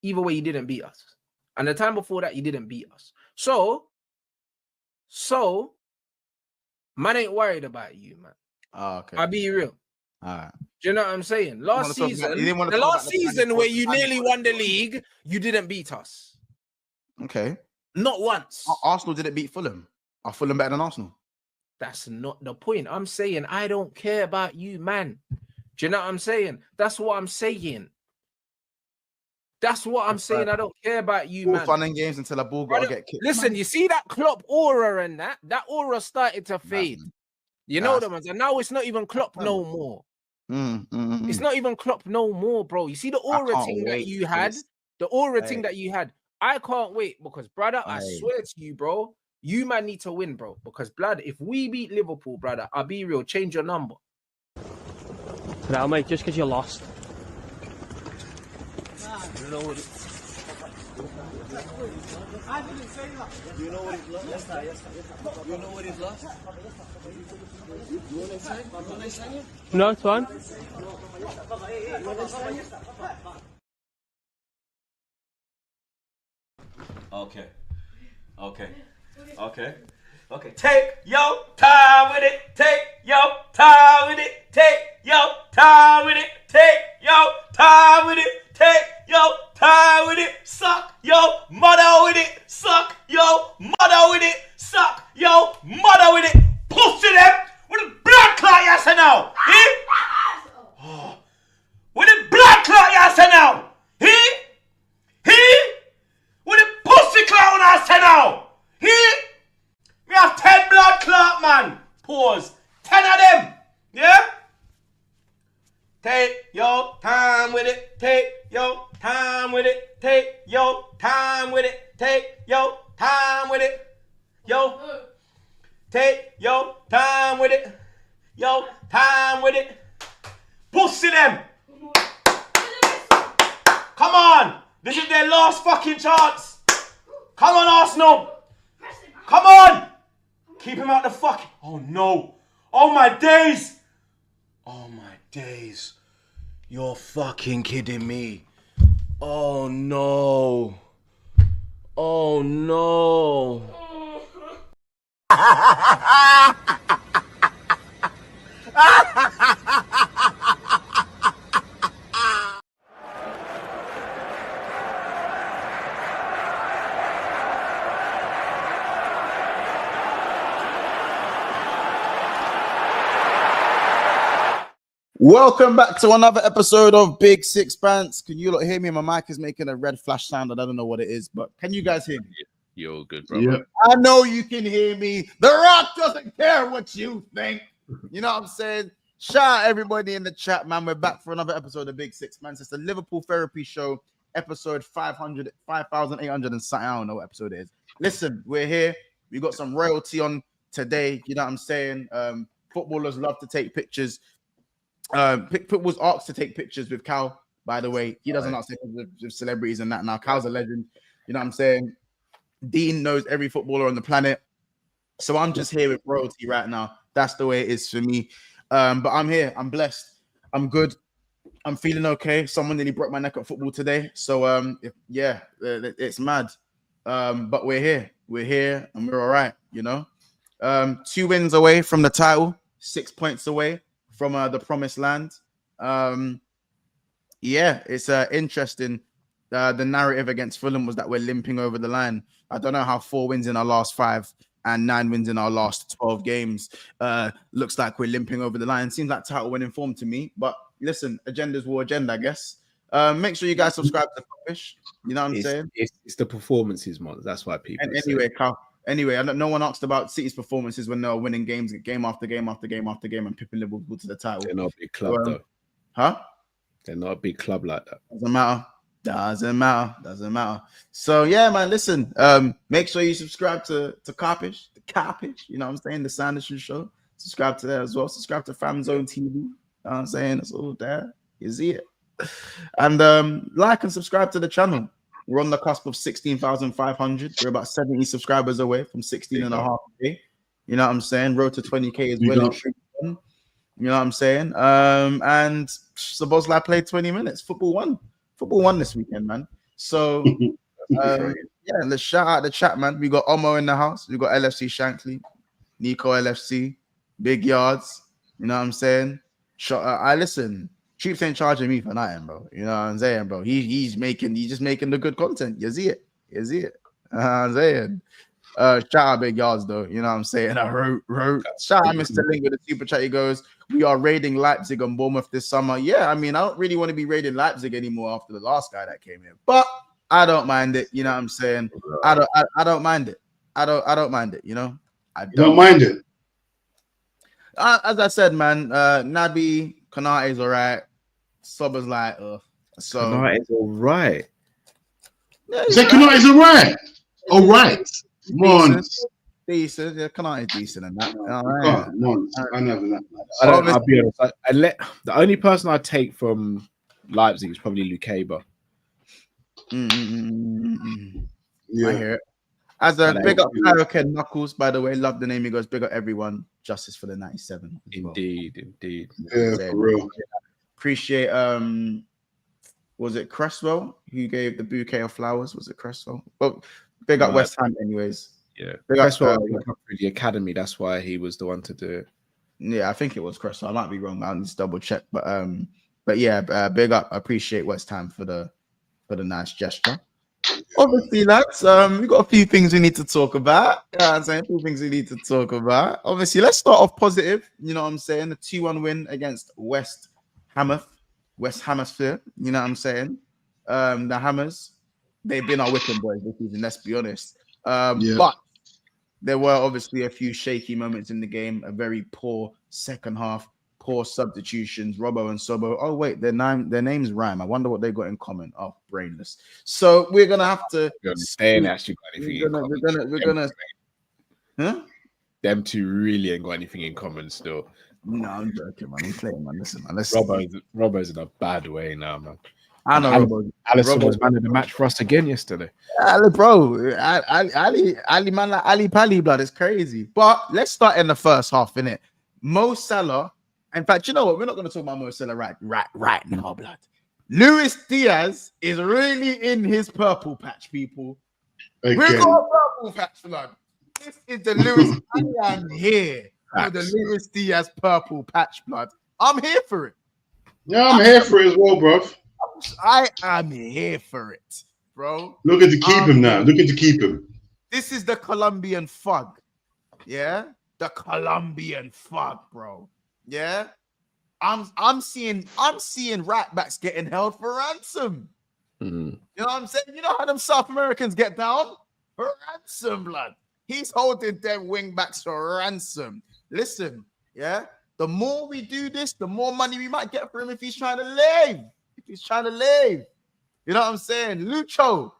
Either way, you didn't beat us. And the time before that, you didn't beat us. So, man ain't worried about you, man. Oh, okay. I'll be real. All right. Do you know what I'm saying? Last season where you nearly won the league, you didn't beat us. Okay. Not once. Arsenal didn't beat Fulham. Are Fulham better than Arsenal? That's not the point. I'm saying I don't care about you, man. Do you know what I'm saying? That's what I'm saying. That's what I'm saying. I don't care about you, man. Fun and games until a ball got to get kicked. Listen, you see that Klopp aura and that aura started to fade. You know the ones, and now it's not even Klopp no more. It's not even Klopp no more, bro. You see the aura thing that you had, the aura thing that you had. I can't wait because, brother, I swear to you, bro, you man need to win, bro. Because, blood, if we beat Liverpool, brother, I'll be real, change your number. No, mate, just because you lost. You know what I didn't say that. Do you know what he's lost? Yes, sir. You know what he's lost? You want to sign? You want to sign it? No, it's fine. Okay. Take your time with it. Take your time with it. Take your time with it. Take your time with it. Take your time with it. Suck your mother with it. Suck your mother with it. Suck your mother with it. Pussy them with a blood clot you say now. With a blood clot you say now. With a pussy clot when I say now. We have 10 blood clot, man. Pause. 10 of them. Yeah? Take your time with it. Take your time with it. Take your time with it. Take your time with it. Yo. Take your time with it. Yo. Time with it. Pussy them. Come on. This is their last fucking chance. Come on, Arsenal. Come on. Keep him out the fucking... Oh, no. Oh, my days. Oh, my days. You're fucking kidding me. Oh, no. Oh, no. Welcome back to another episode of Big Sixpence. Can you lot hear me? My mic is making a red flash sound, and I don't know what it is, but can you guys hear me? You're all good, brother. Yeah. I know you can hear me. The Rock doesn't care what you think. You know what I'm saying? Shout out everybody in the chat, man. We're back for another episode of Big Sixpence. It's the Liverpool Therapy Show, episode 5,800 and something. I don't know what episode it is. Listen, we're here. We got some royalty on today. You know what I'm saying? Footballers love to take pictures. Pickford was asked to take pictures with Cal, by the way. He doesn't ask with celebrities and that now. Cal's a legend. You know what I'm saying? Dean knows every footballer on the planet. So I'm just here with royalty right now. That's the way it is for me. But I'm here. I'm blessed. I'm good. I'm feeling okay. Someone nearly broke my neck at football today. So, it's mad. But we're here. We're here and we're all right, you know? 2 wins away from the title, 6 points away from the promised land. It's interesting. The narrative against Fulham was that we're limping over the line. I don't know how 4 wins in our last 5 and 9 wins in our last 12 games looks like we're limping over the line. Seems like title winning form to me. But listen, agenda's war agenda, I guess. Make sure you guys subscribe to the Fish. You know what I'm saying? It's the performances, man. That's why people. And anyway, Carl. Anyway, no one asked about City's performances when they were winning games, game after game after game after game, and pipping Liverpool to the title. They're not a big club, though. Huh? They're not a big club like that. Doesn't matter. So yeah, man. Listen. Make sure you subscribe to Carpish, the Carpish. You know what I'm saying? The Sanderson Show. Subscribe to that as well. Subscribe to Fam Zone TV. You know what I'm saying? It's all there. You see it. And like and subscribe to the channel. We're on the cusp of 16,500. We're about 70 subscribers away from 16.5K. You know what I'm saying? Road to 20K is well. You know what I'm saying? And Sabozla played 20 minutes. Football won this weekend, man. So, let's shout out the chat, man. We got Omo in the house. We got LFC Shankly, Nico LFC, Big Yards. You know what I'm saying? I listen. Cheaps ain't charging me for nothing, bro. You know what I'm saying, bro? He's just making the good content. You see it. You know what I'm saying? Shout out Big Yards though. You know what I'm saying? I wrote. Shout out Mr. Link with the super chat. He goes, we are raiding Leipzig and Bournemouth this summer. Yeah, I mean, I don't really want to be raiding Leipzig anymore after the last guy that came in, but I don't mind it. You know what I'm saying? I don't mind it. I don't mind it. You know, I don't mind it. As I said, man, Naby Konate's all right. Sober's like, so Konate's all right. Yeah, Konate's all right. All right. Decent. Yeah, Konate's decent and that. All right. I'll be honest. The only person I take from Leipzig is probably Lukeba. Yeah. I hear it. As a big up Ken Knuckles, by the way, love the name. He goes, big up everyone. Justice for the 97. Indeed. Yeah, for real. Appreciate was it Cresswell who gave the bouquet of flowers? Was it Cresswell? Well, big up West Ham anyways. Yeah. Cresswell through the academy, that's why he was the one to do it. Yeah, I think it was Cresswell. I might be wrong. I'll just double check. But yeah, big up. I appreciate West Ham for the nice gesture. Obviously, lads, we got a few things we need to talk about. Yeah, I'm saying a few things we need to talk about. Obviously, let's start off positive. You know what I'm saying? The 2-1 win against West Hemisphere. You know what I'm saying? The Hammers, they've been our whipping boys this season. Let's be honest. But there were obviously a few shaky moments in the game. A very poor second half. Poor substitutions, Robbo and Sobo. Oh wait, their names rhyme. I wonder what they got in common. Oh, brainless. So we're gonna have to. We're gonna. Huh? Them two really ain't got anything in common still. No, I'm joking, man. I'm playing, man. Listen, man. Robbo's in a bad way now, man. I know. Alisson was man of the match for us again yesterday. Bro, Ali man like Ali Pali blood. It's crazy. But let's start in the first half, innit? Mo Salah. In fact, you know what? We're not going to talk about Mo Salah right now, blood. Luis Diaz is really in his purple patch, people. We got a purple patch, blood. This is the Luis. I am here for the Luis Diaz purple patch, blood. I'm here for it. Yeah, I'm here for it as well, bro. I am here for it, bro. Looking to keep him now. Looking to keep him. This is the Colombian fug. Yeah? The Colombian fug, bro. Yeah, I'm seeing right backs getting held for ransom. Mm-hmm. You know what I'm saying? You know how them South Americans get down for ransom, blood. He's holding them wing backs for ransom. Listen, yeah. The more we do this, the more money we might get for him if he's trying to leave. You know what I'm saying, Lucho?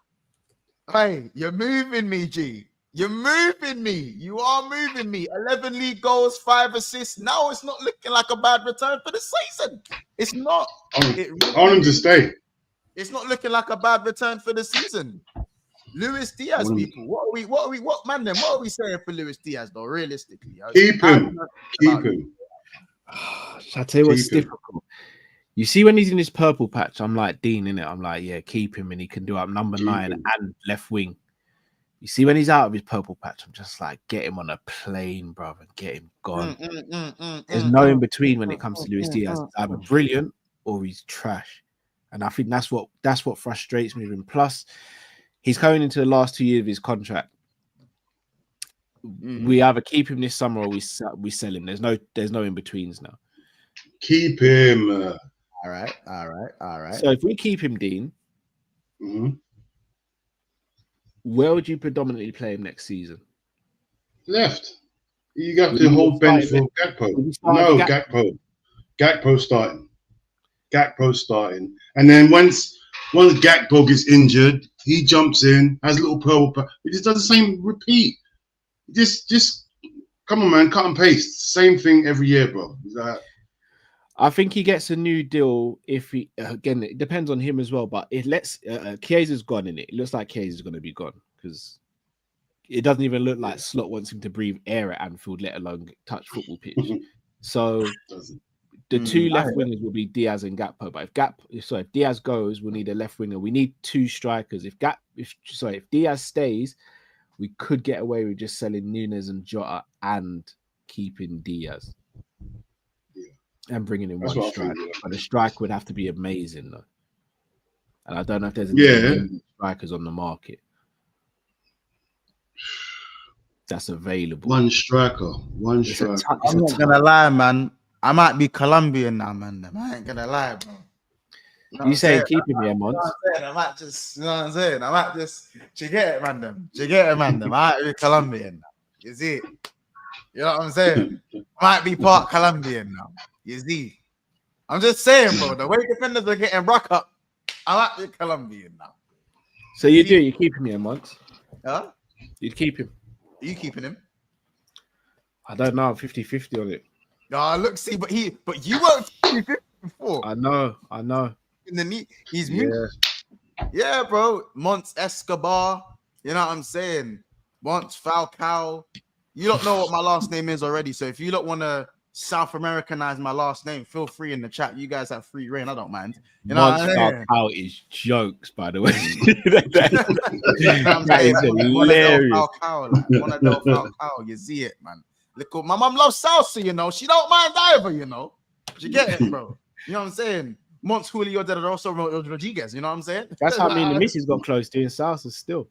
Hey, you're moving me, G. You're moving me. You are moving me. 11 league goals, 5 assists. Now it's not looking like a bad return for the season. It's not. I want him to stay. It's not looking like a bad return for the season. Luis Diaz, people. What are we saying for Luis Diaz, though, realistically? Keep him. Shall I tell you what's difficult? You see, when he's in his purple patch, I'm like Dean, innit? I'm like, yeah, keep him, and he can do up number 9 and left wing. You see, when he's out of his purple patch, I'm just like, get him on a plane, brother, get him gone. There's no in between when it comes to Luis Diaz. He's either brilliant or he's trash, and I think that's what frustrates me with him. Plus, he's going into the last 2 years of his contract. We either keep him this summer or we sell him. There's no in betweens now. Keep him. All right. So if we keep him, Dean. Where would you predominantly play him next season? Left. You got the whole bench for Gakpo. No, Gakpo. Gakpo starting. And then once Gakpo gets injured, he jumps in, has a little purple. He just does the same repeat. Just come on, man, cut and paste. Same thing every year, bro. I think he gets a new deal if he again. It depends on him as well. But it lets Chiesa's gone in it. It looks like Chiesa's going to be gone because it doesn't even look like Slot wants him to breathe air at Anfield, let alone touch football pitch. So The two left wingers will be Diaz and Gakpo. But if Diaz goes, we'll need a left winger. We need two strikers. If Diaz stays, we could get away with just selling Nunes and Jota and keeping Diaz. And bringing in one striker. But the strike would have to be amazing, though. And I don't know if there's any strikers on the market that's available. One striker. I'm not gonna lie, man. I might be Colombian now, man. I ain't gonna lie, bro. You say keeping me a month? I might just, you know what I'm saying? I might just, you get it, man. I might be Colombian now. You see it? You know what I'm saying? I might be part Colombian now. You see? I'm just saying, bro. The way defenders are getting rock up, I might be Colombian now. So you're keeping me a month? Huh? You'd keep him? Are you keeping him? I don't know. I'm 50-50 on it. Oh, look, see, but you weren't 50-50 before. I know. In the knee, yeah, bro. Monts Escobar, you know what I'm saying? Monts Falcao. You don't know what my last name is already, so if you don't want to South Americanize my last name, feel free in the chat. You guys have free reign. I don't mind. You know Monts Falcao is jokes, by the way. that is hilarious. One of those Falcao, you see it, man. Look, my mom loves salsa, you know. She don't mind either, you know. You get it, bro. You know what I'm saying? Monts Julio de Rosso Rodriguez, you know what I'm saying? That's how me and the missus got close doing salsa still.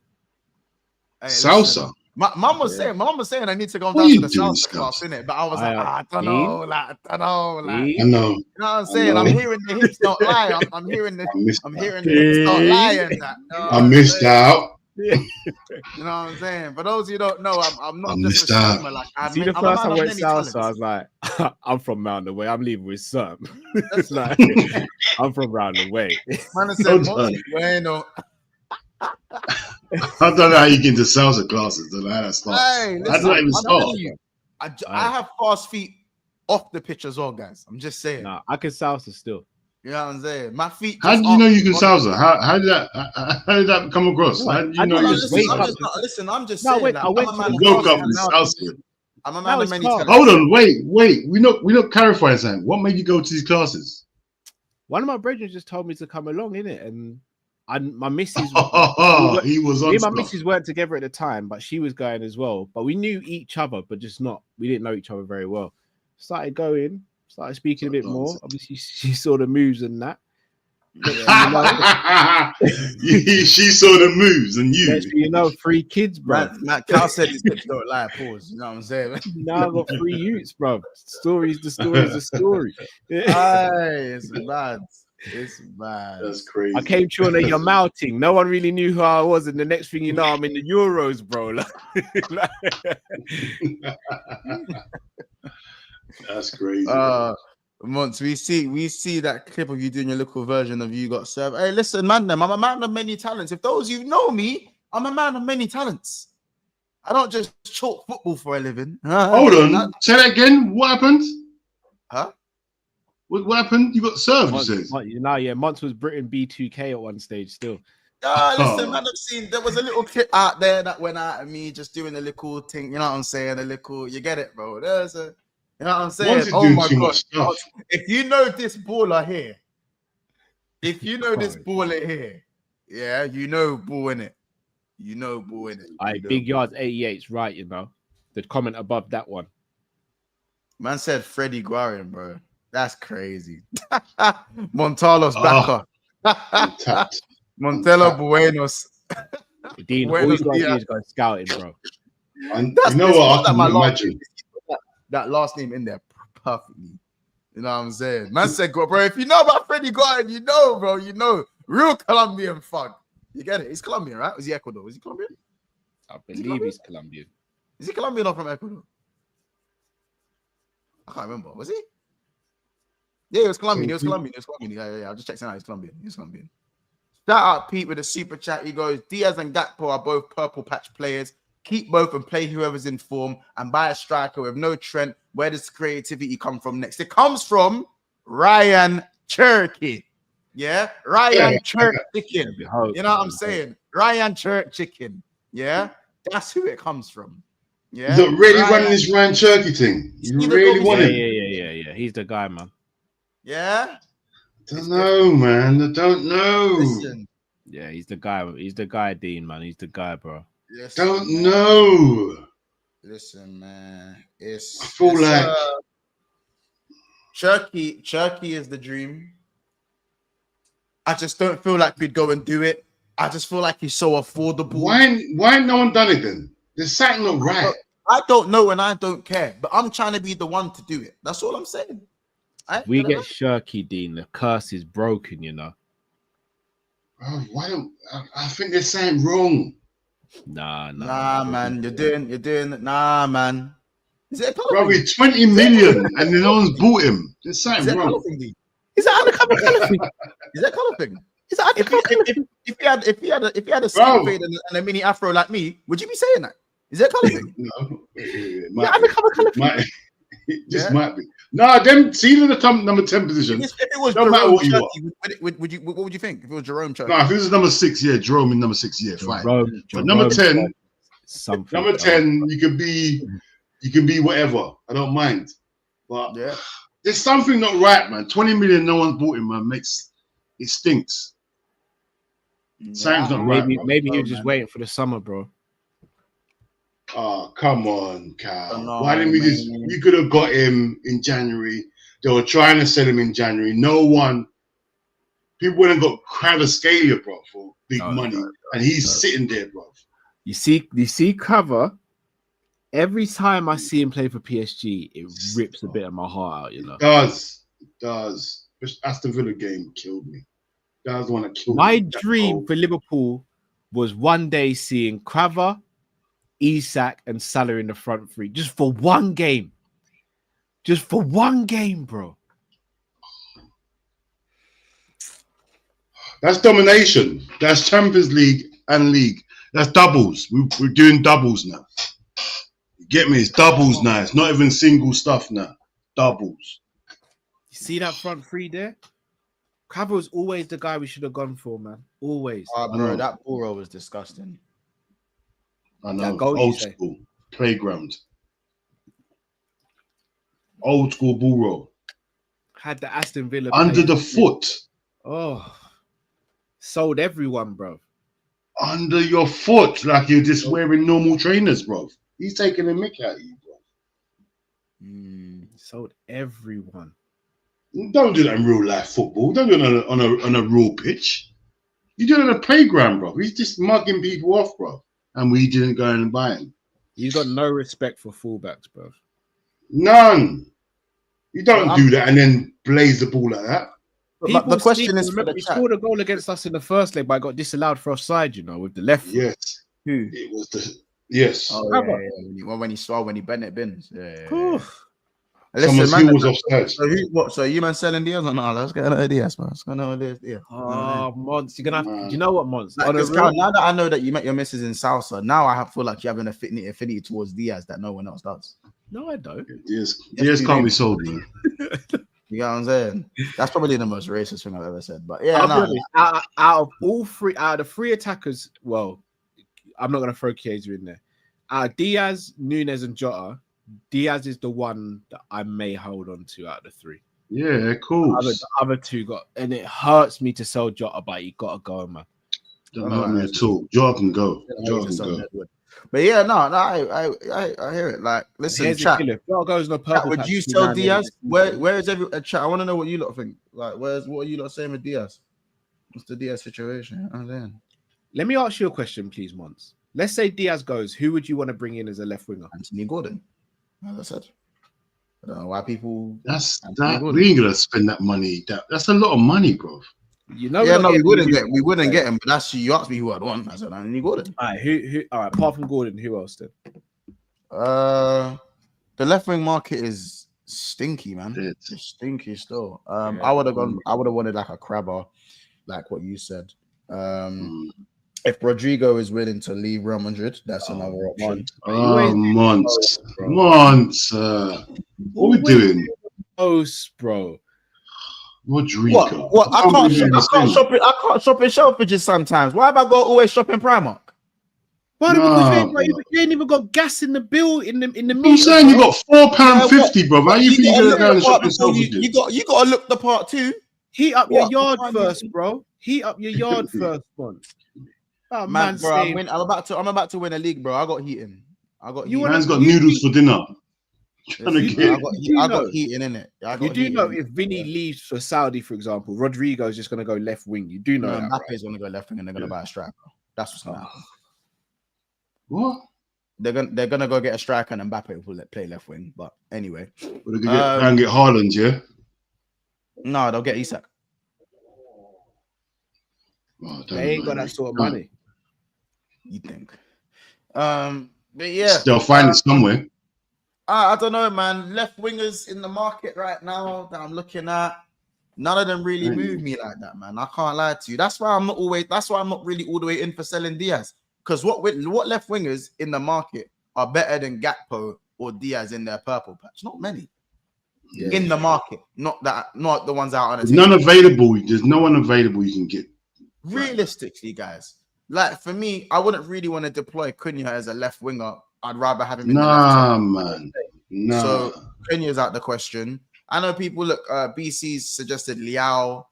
Hey, salsa? My mom was saying I need to go down to the salsa class, innit? But I was like, I don't know. I know. You know what I'm saying? I'm hearing the hips don't lie. I'm hearing the hips don't lie and that. I missed out. You know what I'm saying? For those who don't know, I'm not just a streamer. Like, see, the first time I went salsa, I was like, I'm from round the way. I'm leaving with some. It's like, I'm from round the way. Man, I said, bueno. I don't know how you get into salsa classes. I don't know how that starts. Hey, listen, I don't even start. I have fast feet off the pitch as well, guys. I'm just saying. Nah, I can salsa still. You know what I'm saying? My feet. How did you know you can salsa? How did that come across? How did you know? Listen, I'm just saying. Wait, I woke up with salsa. I'm a man of many talents. Hold on, wait. We're not clarifying something. What made you go to these classes? One of my brethren just told me to come along, innit? And my missus, he was on. Me and my missus weren't together at the time, but she was going as well. But we knew each other, but we didn't know each other very well. Started speaking a bit more. Obviously, she saw the moves and that. She saw the moves and you. Yes, you know, 3 kids, bro. Matt Cal said his hips don't lie. Pause. You know what I'm saying? Now I've got 3 youths, bro. Story's the story. It's bad. It's bad. That's crazy. I came to you on your mouting. No one really knew who I was, and the next thing you know, I'm in the Euros, bro. That's crazy. Monts, we see that clip of you doing your little version of You Got Served. Hey, listen, man, I'm a man of many talents. If those you know me, I'm a man of many talents. I don't just talk football for a living. Hold on. Say that again. What happened? Huh? What happened? You got served, you said. Monts was Britain B2K at one stage still. Listen, man, I've seen there was a little clip out there that went out of me just doing a little thing, you know what I'm saying? You get it, bro. There's a, you know what I'm saying? Oh my gosh. If you know this baller here, yeah, you know ball in it. You know ball in it. Big Yards 88's right, you know. The comment above that one. Man said Freddie Guarin, bro. That's crazy. Montalos backer. Montelo Buenos. Dean, all you got to do is go scouting, bro. You know what? I can imagine. That last name in there perfectly. You know what I'm saying? Man said, bro, if you know about Freddie Guarin, you know, bro. You know. Real Colombian fun. You get it? He's Colombian, right? Is he Ecuador? Is he Colombian? I believe he's Colombian. Is he Colombian or from Ecuador? I can't remember. Was he? Yeah, he was Colombian. Yeah. I'll just check out. He's Colombian. Shout out Pete with a super chat. He goes, Diaz and Gakpo are both purple patch players. Keep both and play whoever's in form and buy a striker with no Trent. Where does creativity come from next? It comes from Ryan Cherokee. Yeah? Ryan Church Chicken. You know what I'm saying? Ryan Church Chicken. Yeah? That's who it comes from. Yeah. He's not really running this Ryan Cherokee thing. You really want him. Yeah. He's the guy, man. Yeah. I don't know, man. I don't know. Listen. Yeah, he's the guy. He's the guy, Dean, man. He's the guy, bro. Listen, Don't man. know. Listen, man. I feel like Cherky is the dream. I just don't feel like we'd go and do it. I just feel like he's so affordable. why no one done it then? There's something not right. I don't know and I don't care, but I'm trying to be the one to do it. That's all I'm saying. We get Shirky, Dean. The curse is broken, you know. Oh, why don't I think there's something wrong? Nah, man. You're doing nah, man. Is it a Bro, he's 20 million and no one's bought him. There's something wrong. Is that undercover colour thing? Is that colour thing? Is that if he had a skin fade and a mini afro like me, would you be saying that? Is that colour thing? No, Yeah, undercover colour thing. It just might be. No, them sealing the number 10 position. If it was Don't matter Jerome what you Churky, what would you think? If it was Jerome Churky? No, if it was number 6, yeah, Jerome in number 6, yeah, fine. But number 10, number 10, you can be whatever. I don't mind. But there's something not right, man. 20 million, no one's bought him, man. It stinks. Something's not right. Maybe you're just waiting for the summer, bro. Oh, come on, Cal. Why didn't we just? You could have got him in January. They were trying to sell him in January. No one. People went and got Kvaratskhelia, bro, for big money, and he's sitting there, bro. You see, cover. Every time I see him play for PSG, it rips a bit of my heart out. You know, it does. This Aston Villa game killed me. That was the one that killed me. My dream for Liverpool was one day seeing Crava, Isak and Salah in the front three just for one game. Just for one game, bro. That's domination. That's Champions League and league. That's doubles. We're doing doubles now. You get me? It's doubles now. It's not even single stuff now. Doubles. You see that front three there? Crava was always the guy we should have gone for, man. Always. Oh, bro, that ball was disgusting. I know. Old school playground. Old school ball roll. Had the Aston Villa under the foot. Oh, sold everyone, bro. Under your foot, like you're just wearing normal trainers, bro. He's taking a mick out of you, bro. Sold everyone. Don't do that in real life football. Don't do it on a real pitch. You do it on a playground, bro. He's just mugging people off, bro. And we didn't go and buy him. He's got no respect for fullbacks, bro. None. You don't do that and then blaze the ball like that. But the question is, remember, he scored a goal against us in the first leg, but I got disallowed for offside, you know, with the left. Yes. Who? It was the yes. Oh, yeah. When he bent it bins. Yeah. Listen, man, was offside. So you man selling Diaz or no? Let's get another Diaz, man. Let's go another Diaz. Oh, Mons, you're gonna have. Do you know what, Mons? Now that I know that you met your missus in Salsa, now I feel like you have an affinity towards Diaz that no one else does. No, I don't. Diaz can't be sold, man. You know what I'm saying? That's probably the most racist thing I've ever said. But yeah, out of the three attackers, well, I'm not gonna throw Chiesa in there. Diaz, Nunes, and Jota. Diaz is the one that I may hold on to out of the three. Yeah, cool. The other two got, and it hurts me to sell Jota, but you gotta go, man. Don't hurt me at all. Jota can go. But yeah, I hear it. Like, listen, chat. Jota goes in a purple. Would you sell Diaz? Where is every chat? I want to know what you lot think. Like, what are you lot saying with Diaz? What's the Diaz situation? Let me ask you a question, please, Mons. Let's say Diaz goes. Who would you want to bring in as a left winger? Anthony Gordon. As I said, I don't know why people. We ain't gonna spend that money. That's a lot of money, bro. You know, we wouldn't get him. But that's you asked me who I'd want. I said Anthony Gordon. All right, who? All right, apart from Gordon, who else then? The left wing market is stinky, man. It's stinky still. I would have wanted like a Crabber, like what you said. If Rodrigo is willing to leave Real Madrid, that's another option. Months. What are we doing? Bro. Rodrigo. What? I can't shop in Selfridges sometimes. Why have I got always shop in Primark? But because you ain't even got gas in the bill in the meter. I'm saying you got £4.50, bro. How you think you're gonna go and shop you got to look the part too. Heat up your yard first, bro. Heat up your yard first, man. Oh, Man, bro, I'm about to win a league, bro. I got heating. Man's got noodles for dinner. I got heating in it. You do know if Vinny leaves for Saudi, for example, Rodrigo is just going to go left wing. You do know that, Mbappe's going to go left wing and they're going to buy a striker. That's what's going to happen. What? They're gonna go get a striker and Mbappe will play left wing. But anyway, they're gonna get Haaland, yeah. No, they'll get Isak. Oh, they ain't got that sort of money. You think? But yeah, they'll find it somewhere. I don't know, man. Left wingers in the market right now that I'm looking at, none of them really move me like that, man. I can't lie to you. That's why I'm not really all the way in for selling Diaz. Because what left wingers in the market are better than Gakpo or Diaz in their purple patch? Not many in the market. Not the ones out on the table. None available. There's no one available you can get. Realistically, guys, like for me, I wouldn't really want to deploy Cunha as a left winger. I'd rather have him in the left side. Man. Nah. So Cunha's out the question. I know people look. BC's suggested Liao.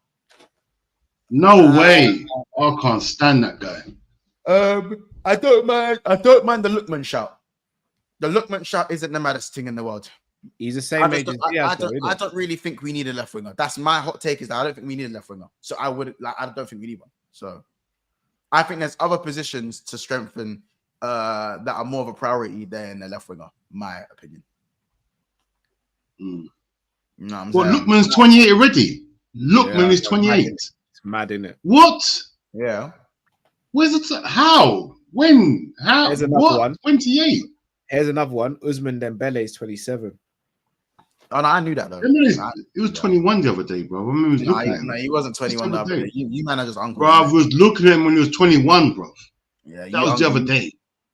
No way. I can't stand that guy. I don't mind the Lookman shout. The Lookman shout isn't the maddest thing in the world. He's the same age as Diaz. I don't really think we need a left winger. That's my hot take. Is that I don't think we need a left winger. So I don't think we need one. So I think there's other positions to strengthen that are more of a priority than a left winger. My opinion. No, Lookman's 28 already. Lookman is 28. It's mad, isn't it? What? Yeah. Where's it? How? When? How? Here's another one. 28. Here's another one. Usman Dembele is 27. Oh, no, I knew that though. It was 21 the other day, bro. I remember he wasn't 21 the other day. You man are just uncles. Bro, I was looking at him when he was 21, bro. Yeah, that was the other day.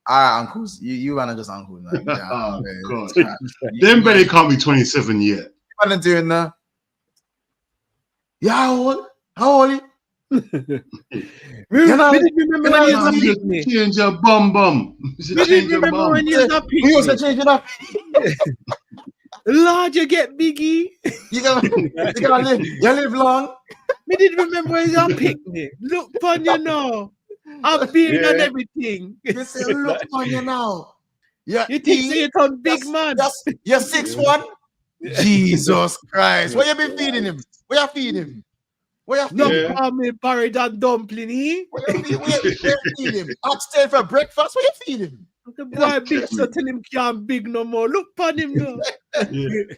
Uncles. You man are just uncles, man. Yeah, oh, God. Dembele can't be 27 yet. You man are doing that. Yeah, how old are you? Remember when you change your bum. Remember when you was He was changing up. Larger get biggie. You gotta live long. Me didn't remember when you picnic. Look on you now. I'm being on everything. You say look on you now. Yeah, you think so you're on big man. You're 6'1". Jesus Christ. What you been feeding him? What you feeding him? Not me porridge and dumpling, What you feed him? Upstairs for breakfast? What you feed him? The boy big, so tell him can't big no more. Look on him now. You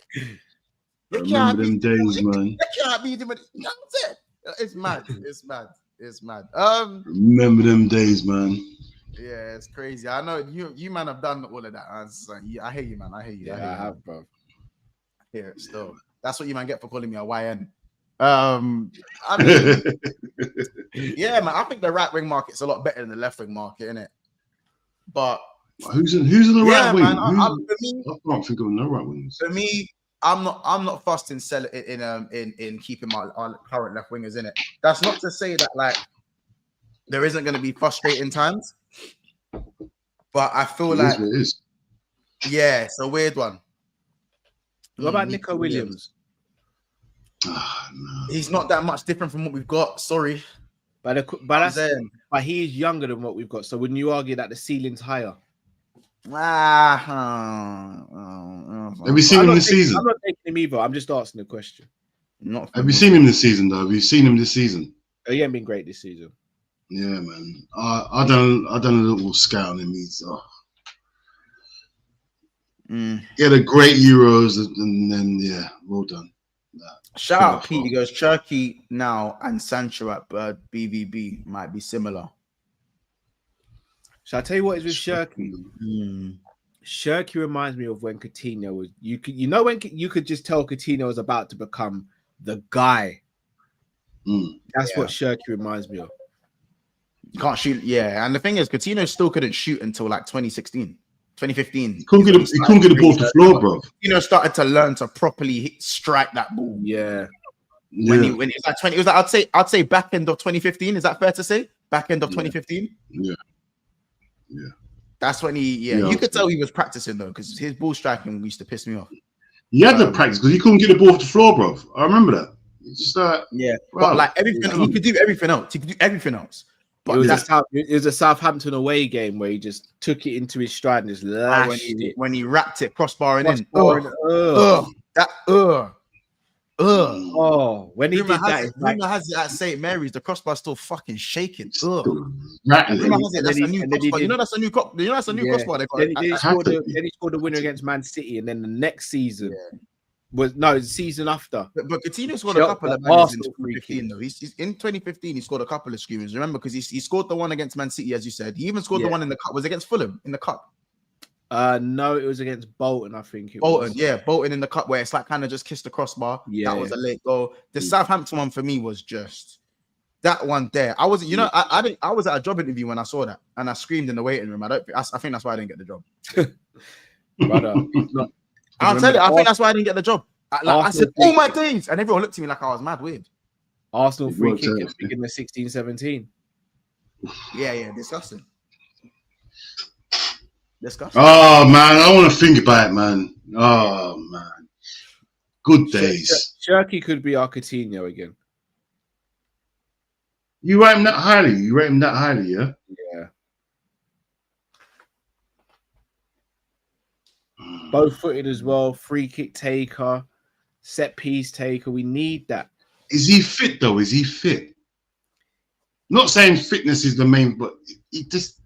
remember them days, man. You can't beat him. It's mad. It's mad. Remember them days, man. Yeah, it's crazy. I know you man have done all of that. I hear you, man. I hear you. Yeah, I have, bro. I hear it still. That's what you man get for calling me a YN. I mean, yeah, man. I think the right wing market's a lot better than the left wing market, isn't it? But who's in the right wing? Man, I can't think of no right wings. For me, I'm not fussed in selling in keeping our current left wingers in it. That's not to say that like there isn't going to be frustrating times, but I feel like it is. Yeah, it's a weird one. What about Nico Williams? No. He's not that much different from what we've got. Sorry, but he is younger than what we've got. So wouldn't you argue that the ceiling's higher? Have you seen him this season? I'm not taking him either. I'm just asking a question. Have you seen him this season, though? Have you seen him this season? He ain't been great this season. Yeah, man. I done a little scout on him. He's he had a great Euros, and then well done. Shout out Pete. He goes Cherky now and Sancho at BVB might be similar. Shall I tell you what is with Shirky? Shirky reminds me of when Coutinho was. When you could just tell Coutinho was about to become the guy. That's what Shirky reminds me of. Can't shoot, and the thing is, Coutinho still couldn't shoot until like 2016, 2015. He couldn't get the ball to the floor, bro. Coutinho started to learn to properly strike that ball. Yeah. When it was like 20, it was like I'd say back end of 2015. Is that fair to say? Back end of 2015. Yeah. That's when you could tell he was practicing though, because his ball striking used to piss me off. He had to practice because he couldn't get the ball off the floor, bro. I remember that. It's just like, but like everything, he could do everything else. He could do everything else. But it was a Southampton away game where he just took it into his stride and just lashed when he wrapped it crossbar and in. When he did that, rumor has it at St. Mary's, the crossbar's still fucking shaking. That's a new crossbar they got. Then he scored the winner against Man City, and then the next season the season after. But Coutinho scored a couple of bangers in 2015 though. He's in 2015 he scored a couple of screamers. Remember, because he scored the one against Man City, as you said. He even scored the one in the cup. Was against Fulham in the cup. No, it was against Bolton, I think. Bolton in the cup where it's like kind of just kissed the crossbar. That was a late goal. The Southampton one for me was just that one there. I was at a job interview when I saw that and I screamed in the waiting room. I think that's why I didn't get the job. Brother, I'll tell you, I think that's why I didn't get the job. I said, "Oh my days," and everyone looked at me like I was mad weird. Arsenal free kick at the beginning of 16-17. Yeah, disgusting. Oh man, I want to think about it, man. Oh man, good days. Shirky could be our Coutinho again. You rate him that highly? Yeah. Yeah. Both footed as well. Free kick taker, set piece taker. We need that. Is he fit though? Is he fit? Not saying fitness is the main, but he just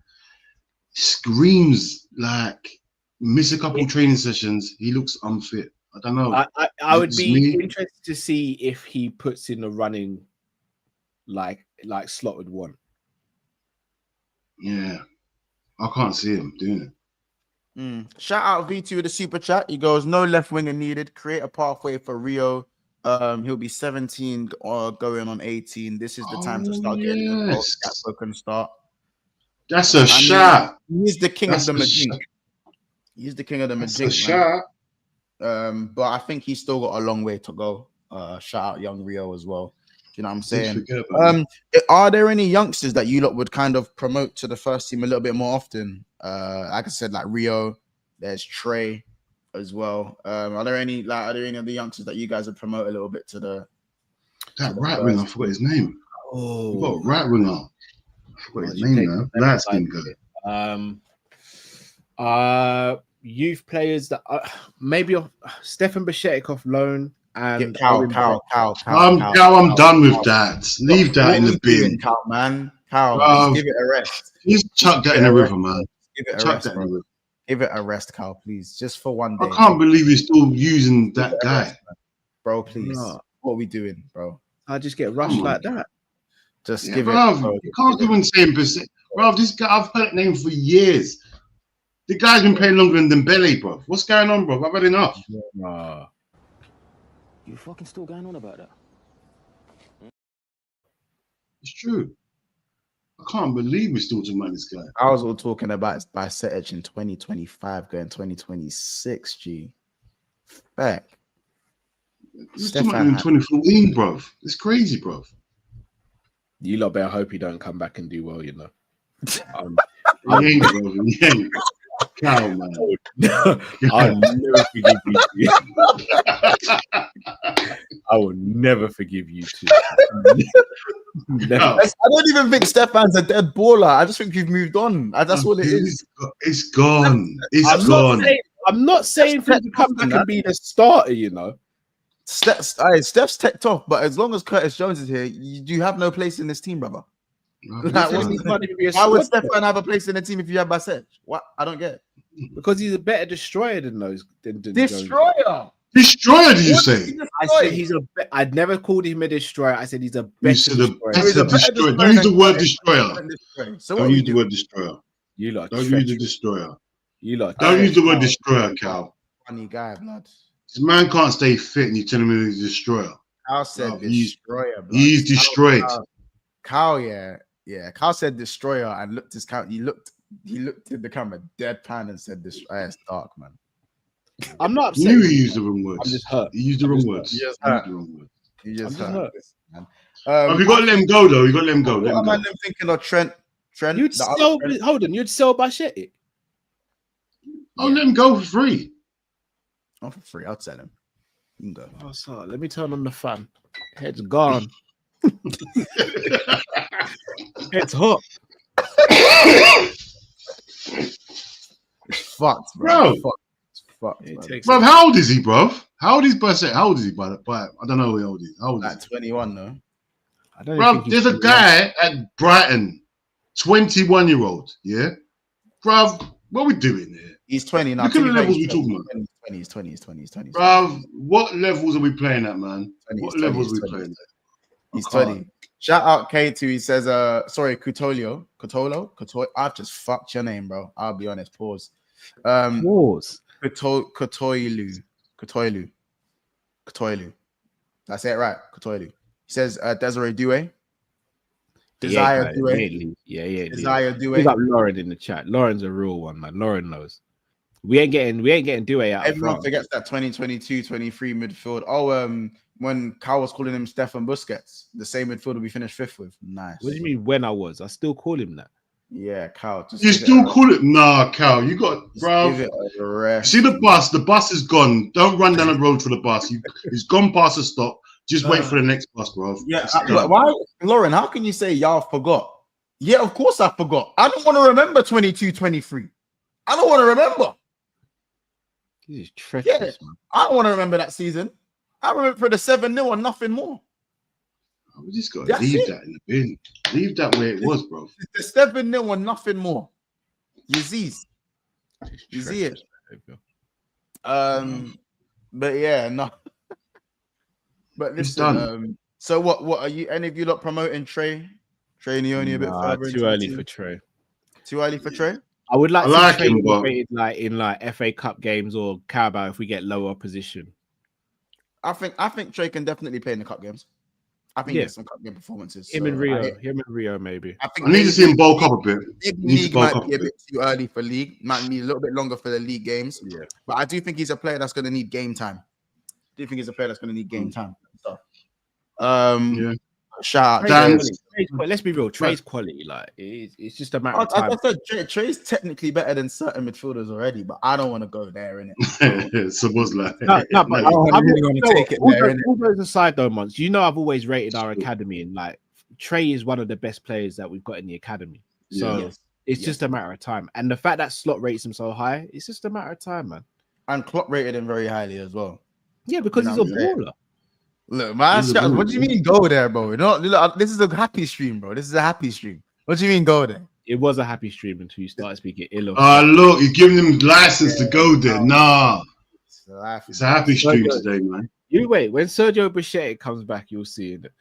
screams like miss a couple training sessions. He looks unfit. I don't know. I would be interested to see if he puts in the running like slotted one. Yeah, I can't see him doing it. Shout out V2 with the super chat. He goes, no left winger needed. Create a pathway for Rio. He'll be 17 or going on 18. This is the time to start getting the goals. Gakpo can start. That's a shot. He's the king of the Majink. He's the king of the Majink. Shot. But I think he's still got a long way to go. Shout out young Rio as well. You know what I'm saying? Are there any youngsters that you lot would kind of promote to the first team a little bit more often? Like I said, like Rio, there's Trey as well. Are there any of the youngsters that you guys would promote a little bit to the right winger? I forgot his name. Oh, right winger. I forgot his name now. That's been good. Youth players that maybe Stefan Bajcetic off loan. And Cal. I'm done with that. Leave that in the bin. Cal, man. Cal, give it a rest. Just chuck that in the river, man. Give it a rest, bro. Give it a rest, Cal, please. Just for one day. I can't believe you're still using that guy. Rest, bro, please. No. What are we doing, bro? I just get rushed like that. Just give it. Bro. You can't give him saying percent. Bro, this guy, I've heard that name for years. The guy's been playing longer than Dembele, bro. What's going on, bro? I've had enough. You fucking still going on about that? It's true. I can't believe we're still talking about this guy. I was all talking about Bajcetic in 2025, going 2026, G. Back. Stefan in 2014, bro. It's crazy, bro. You lot better hope he don't come back and do well, you know. He ain't, bro. He ain't. Cow, man. I'll never forgive you. I will never forgive you two. I don't even think Stefan's a dead baller. I just think you've moved on. That's all it is. It's gone. It's gone. I'm not saying for him to come back and be the starter, you know. Steph's ticked off, but as long as Curtis Jones is here, you have no place in this team, brother. Why would Stefan have a place in the team if you have Bajcetic? What? I don't get it. Because he's a better destroyer than those. Destroyer. Jones. Destroyer? Did you say? I said he's a. I'd never called him a destroyer. I said he's a better destroyer. Destroyer. Don't use the word destroyer. Don't use the word destroyer. You lot. Don't use the destroyer. You lot. Don't use the word destroyer, Cal. Funny guy, blood. This man can't stay fit, and you're telling me he's a destroyer. Cal said destroyer. He's destroyed. Cal, yeah. Cal said destroyer and looked his count. He looked at the camera deadpan and said destroyer. It's dark, man. I'm not upset. I knew he used the wrong words. I'm just hurt. He used the wrong words. You just hurt. Man. Have you got to let him go though? You got to let him go. What am I thinking of Trent? You'd sell Bajcetic. I'll let him go for free. Not for free. I'll tell him. You can go. Oh, so let me turn on the fan. Head's gone. Head's hot. It's fucked, bro. Bro. It's fucked, Bro, how old is he, bro? How old is Bussett? How old is he, by I don't know how old he is. How old is Like 21, though. I don't Bro, think he's there's a guy at Brighton, 21-year-old, yeah? Bro, what are we doing here? He's 20 now. Look at the levels we're talking about. He's 20. Bro, what levels are we playing at, man? 20, What 20, levels are we 20. playing at? He's 20. Shout out K2. He says, sorry, Cutolo. I've just fucked your name, bro. I'll be honest. Pause. Pause. Kotoilu. That's it, right? Kotoilu. He says, Desiree Due. Desire Due. Yeah. Desire Due. We got Lauren in the chat. Lauren's a real one, man. Lauren knows. We ain't getting Due out. Everyone forgets that 2022-23 midfield. Oh, when Cal was calling him Stefan Busquets, the same midfielder we finished 5th with. Nice. What do you mean when I was? I still call him that. Yeah, Cal. You still call it? Nah, Cal. You got, bro. See the bus? The bus is gone. Don't run down the road for the bus. It's gone past the stop. Just wait for the next bus, bro. Yeah, why, Lauren? How can you say y'all forgot? Yeah, of course I forgot. I don't want to remember 22-23. I don't want to remember. This is treacherous, man. I don't want to remember that season. I remember for the 7-0 and nothing more. We just got to leave that in the bin. Leave that where it was, bro. The 7-0 and nothing more. You see it. But yeah, no. But listen, so what are you? Any of you lot promoting Trey Neone a bit further? Too early for Trey. Too early for Trey. I would like to him, but like in FA Cup games or Carabao if we get lower position. I think Trey can definitely play in the cup games. I think there's some cup game performances. Him and Rio, maybe. I need to see him bulk up a bit. League might be a bit too early for league. Might need a little bit longer for the league games. Yeah, but I do think he's a player that's going to need game time. Yeah. Shout out. Let's be real. Trey's quality, like it's just a matter of time. I said Trey's technically better than certain midfielders already, but I don't want to go there, innit? So was like, but I'm really going to take it there. All those aside, though, Mons, you know I've always rated our academy, and like Trey is one of the best players that we've got in the academy. So it's just a matter of time, and the fact that Slot rates him so high, it's just a matter of time, man. And Klopp rated him very highly as well. Yeah, because he's a baller. Look, man, what do you mean go there, bro? Look, this is a happy stream, bro. This is a happy stream. What do you mean go there? It was a happy stream until you started speaking ill of. Look, you're giving them license to go there. Nah, it's a happy stream today, man. You wait, when Sergio Busquets comes back, you'll see it.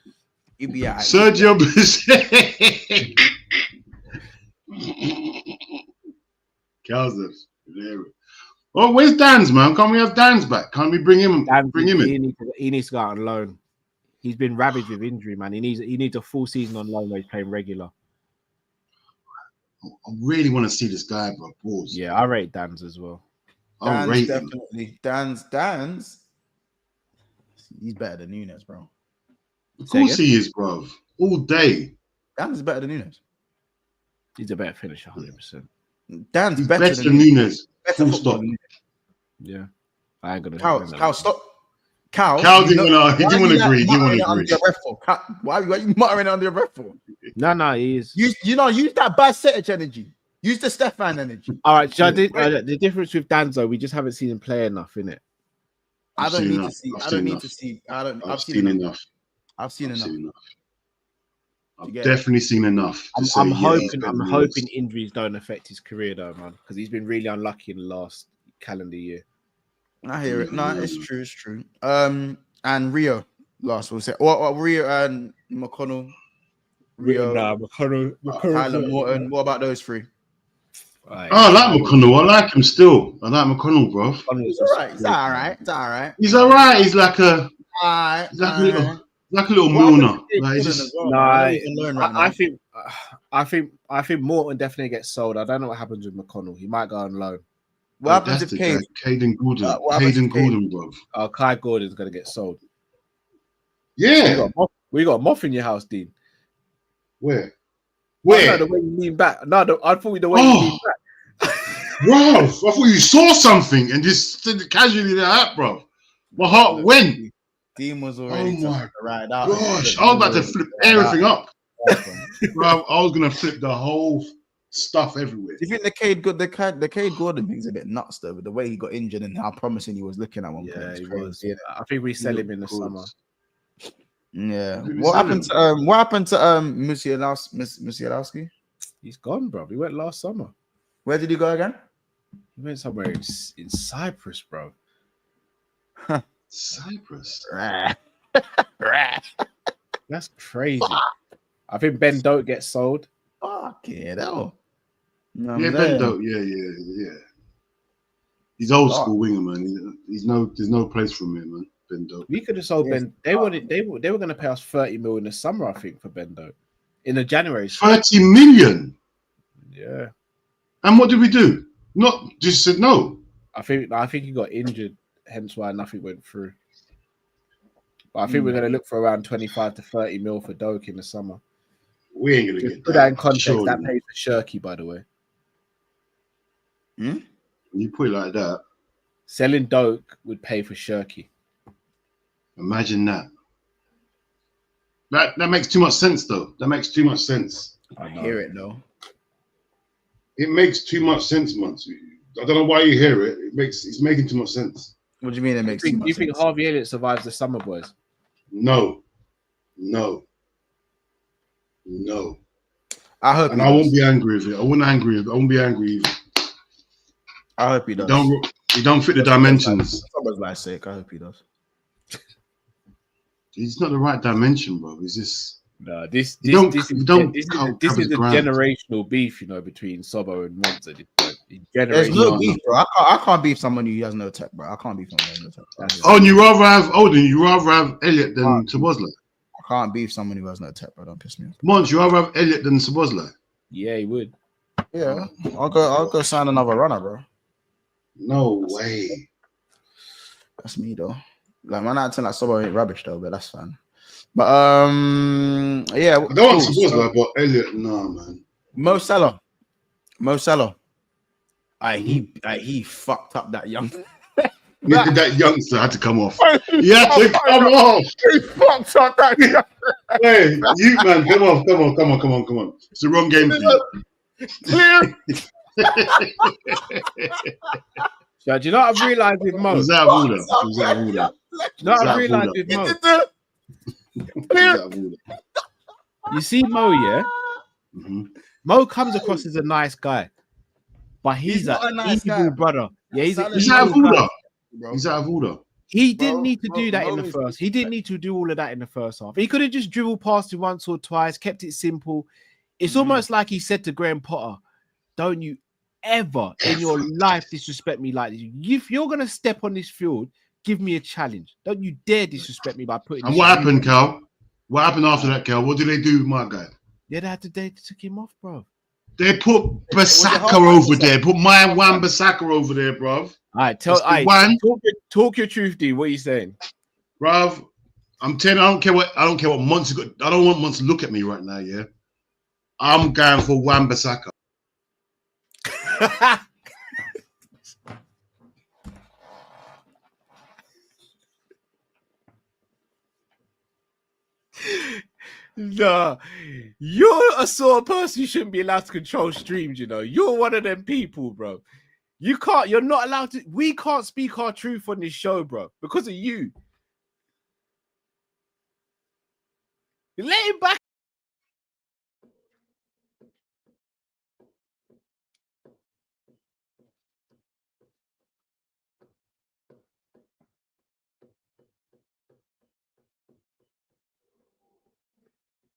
You'll be out. Sergio Busquets. Cal's hilarious. Oh, where's Dan's, man? Can't we have Dan's back? Can't we bring him in? He needs to go out on loan. He's been ravaged with injury, man. He needs a full season on loan where he's playing regular. I really want to see this guy, bro. Pause. Yeah, I rate Dan's as well. Dan's definitely. Dan's. He's better than Nunes, bro. Of course he is, bro. All day. Dan's better than Nunes. He's a better finisher, 100%. Dan's better than Nunes. Full stop. Yeah, I ain't gonna. Cal, stop. Cal didn't want to agree. Why are you muttering under your breath for? No, he is. Use that bad Setic energy. Use the Stefan energy. All right, the difference with Danzo, we just haven't seen him play enough in it. I've seen enough. I've definitely seen enough. I'm hoping injuries don't affect his career though, man, because he's been really unlucky in the last calendar year. I hear it. No, it's true. And Rio, last we'll say. Rio and McConnell. McConnell. Tyler Morton. What about those three? I like McConnell. I like him still. I like McConnell, bro. He's all right. He's all right. He's like a little Milner. I think Morton definitely gets sold. I don't know what happens with McConnell. He might go on loan. What happens if Caden Gordon, bro? Kai Gordon's gonna get sold. Yeah, we got a moth in your house, Dean. Where? No, the way you lean back. No, I thought the way you lean back. Bro, I thought you saw something and just said casually that, bro. My heart went. Dean was already right out. Gosh, I was about to flip everything up. Bro, I was gonna flip the whole stuff everywhere. Do you think the Cade Gordon thing's a bit nuts though, with the way he got injured and how promising he was looking at one point? Yeah, he was. I think we sell him in the summer. Yeah. What happened to Musialowski? He's gone, bro. He went last summer. Where did he go again? He went somewhere in Cyprus, bro. Cyprus. That's crazy. I think Ben Doak gets sold. Fuck yeah, hell. Yeah, Ben Doak. Yeah. He's old school winger, man. There's no place for him, man. Ben Doak. We could have sold Ben. They were going to pay us 30 million in the summer, I think, for Ben Doak in the January. 30 million. Yeah. And what did we do? Not just said no. I think he got injured, hence why nothing went through. But I think we're going to look for around 25 to 30 mil for Doak in the summer. We ain't going to get put that in context. Surely. That pays for Shirky, by the way. When you put it like that, selling Doak would pay for Shirky. Imagine that. That makes too much sense, though. That makes too much sense. I hear it though. It makes too much sense, man. I don't know why you hear it. It's making too much sense. What do you mean it makes too much sense? You think Harvey Elliott survives the summer, boys? No. I hope. And I won't be angry with it. I won't be angry either. I hope he does. He don't fit the dimensions. For my sake, I hope he does. He's not the right dimension, bro. He's just this is a generational beef, between Sobo and Monza. There's no beef, bro. I can't beef someone who has no tech, bro. I can't beef someone who has no tech. And you rather have Elliott than Szoboszlai? I can't beef someone who has no tech, bro. Don't piss me off. Mons, you rather have Elliott than Szoboszlai? Yeah, he would. Yeah, I'll go sign another runner, bro. No way. That's me though. Like, man, acting like Sobo ain't rubbish though, but that's fine. But yeah. I don't want Szoboszlai, but Elliott, no, man. Mo Salah. He fucked up that young. That youngster had to come off. He had to come off. He fucked up that young. Hey, you man, come on. It's the wrong game for you. Clear. So, do you know what I've realised with Mo? Was that order? Do you know what I've realised with Mo? You see Mo, yeah? Mm-hmm. Mo comes across as a nice guy, but he's a nice evil brother. Yeah, he's out of order. He's out of order. He didn't need to do that in the first. He didn't need to do all of that in the first half. He could have just dribbled past him once or twice, kept it simple. It's almost like he said to Graham Potter, "Don't you ever in your life disrespect me like this. If you're gonna step on this field, give me a challenge. Don't you dare disrespect me by putting." And what happened, Cal? What happened after that, Cal? What did they do with my guy? Yeah, they took him off, bro. They put Basaka over there. Put my Wan Basaka over there, bro. All right, talk your truth, D. What are you saying, bruv? I'm telling you, I don't care what Monts got. I don't want Monts to look at me right now. Yeah, I'm going for Wan Basaka. Nah, you're a sort of person who shouldn't be allowed to control streams. You're one of them people, bro. You're not allowed to. We can't speak our truth on this show, bro, because of you. Let him back.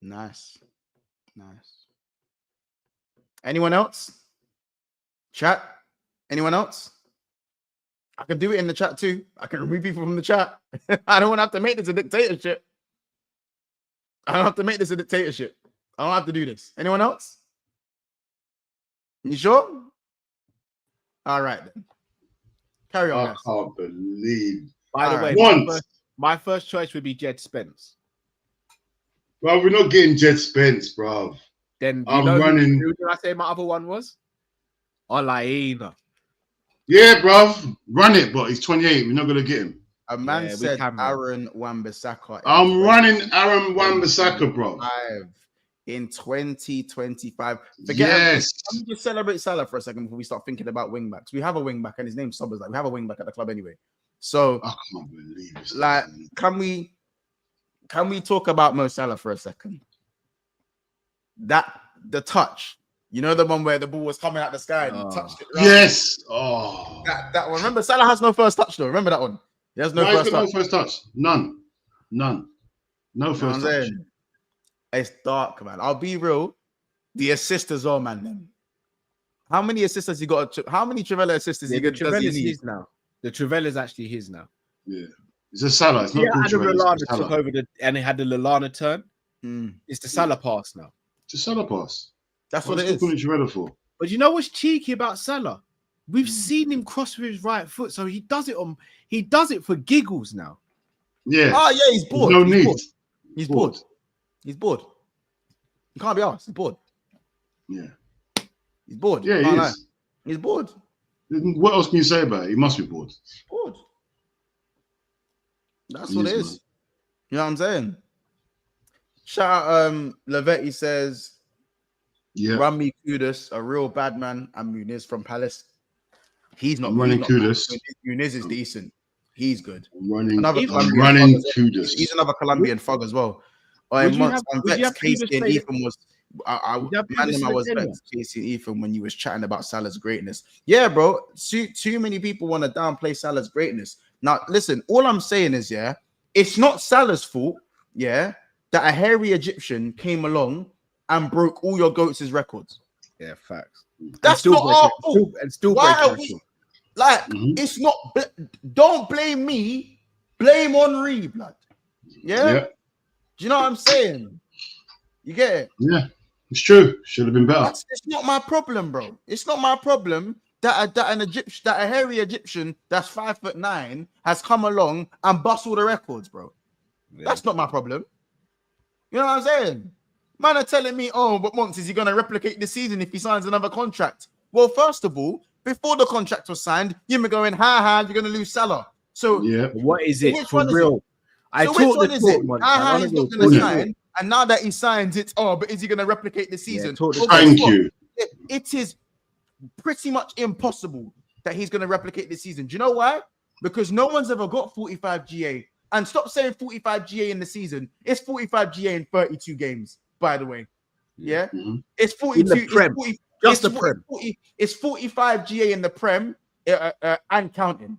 Nice. Anyone else? Chat? Anyone else? I can do it in the chat too. I can remove people from the chat. I don't want to have to make this a dictatorship. I don't have to do this. Anyone else? You sure? All right then. Carry on. I can't believe. By the way, my first choice would be Jed Spence. Bro, we're not getting Jed Spence, bro. Then I'm running. Who did I say my other one was? Olaina. Yeah, bruv. Run it, but he's 28. We're not going to get him. A man said Aaron Wan-Bissaka. I'm running Aaron Wan-Bissaka, bro. In 2025. Yes. Let me just celebrate Salah for a second before we start thinking about wing backs. We have a wing back and his name's Soboslai. We have a wing back at the club anyway. So I can't believe it. Like, can we talk about Mo Salah for a second? The touch, you know, the one where the ball was coming out the sky and he touched it. Right? Yes. Oh, that one. Remember, Salah has no first touch though. Remember that one? He has no first touch. None. No first touch. It's dark, man. I'll be real. The assist as well, man. Then. How many assists has he got? How many Trivela assists does he need? His now. The Trivela is actually his now. Yeah. It's a Salah. It's not Lallana took over and he had the Lallana turn. It's the Salah pass now. It's a Salah pass. That's what it is. Trivela for. But you know what's cheeky about Salah? We've seen him cross with his right foot, so he does it for giggles now. Yeah. Oh yeah, he's bored. No need. He's bored. He's bored. He can't be asked. He's bored. Yeah. He's bored. Yeah, he is. He's bored. What else can you say about it? He must be bored. Bored. That's what it is. Man. You know what I'm saying? Shout out Lavetti says, Rami Kudus, a real bad man, and Muniz from Palace. He's not running Kudus. Muniz is decent. He's good. Running Kudus. He's another Colombian fug as well. I'm vexed Casey and Ethan was I was vexed Casey and Ethan when you was chatting about Salah's greatness. Yeah, bro. Too many people want to downplay Salah's greatness. Now, listen, all I'm saying is, it's not Salah's fault, that a hairy Egyptian came along and broke all your goats' records. Yeah, facts. That's not our fault. And still it's not. Don't blame me. Blame Henry, blood. Yeah. Do you know what I'm saying? You get it? Yeah, it's true. Should have been better. It's not my problem, bro. It's not my problem that a hairy Egyptian that's 5'9" has come along and bust all the records, bro. Yeah. That's not my problem. You know what I'm saying? Man are telling me, but Monks, is he going to replicate this season if he signs another contract? Well, first of all, before the contract was signed, you were going, you're going to lose Salah. So what is it for real? He's not going to sign, and now that he signs, it's but is he going to replicate the season? Thank you. It is pretty much impossible that he's going to replicate this season. Do you know why? Because no one's ever got 45 GA. And stop saying 45 GA in the season. It's 45 GA in 32 games, by the way. Yeah? Mm-hmm. It's 42. In the Prem. Just the Prem. It's 45 GA in the Prem and counting.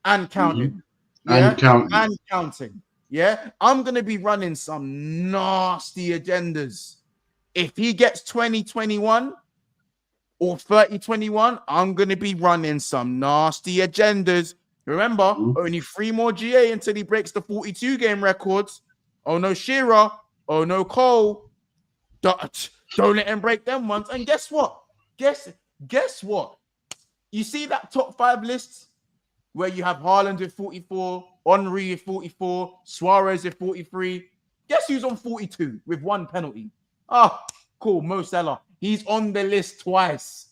And counting. Mm-hmm. Yeah? And counting. Yeah? I'm going to be running some nasty agendas. If he gets 2021 or 3021, I'm going to be running some nasty agendas. Remember, only 3 more GA until he breaks the 42 game records. Oh no, Shearer. Oh no, Cole. Don't let him break them ones. And guess what? Guess what? You see that top 5 list where you have Haaland with 44, Henry with 44, Suarez with 43. Guess who's on 42 with 1 penalty? Cool. Mo Salah. He's on the list twice.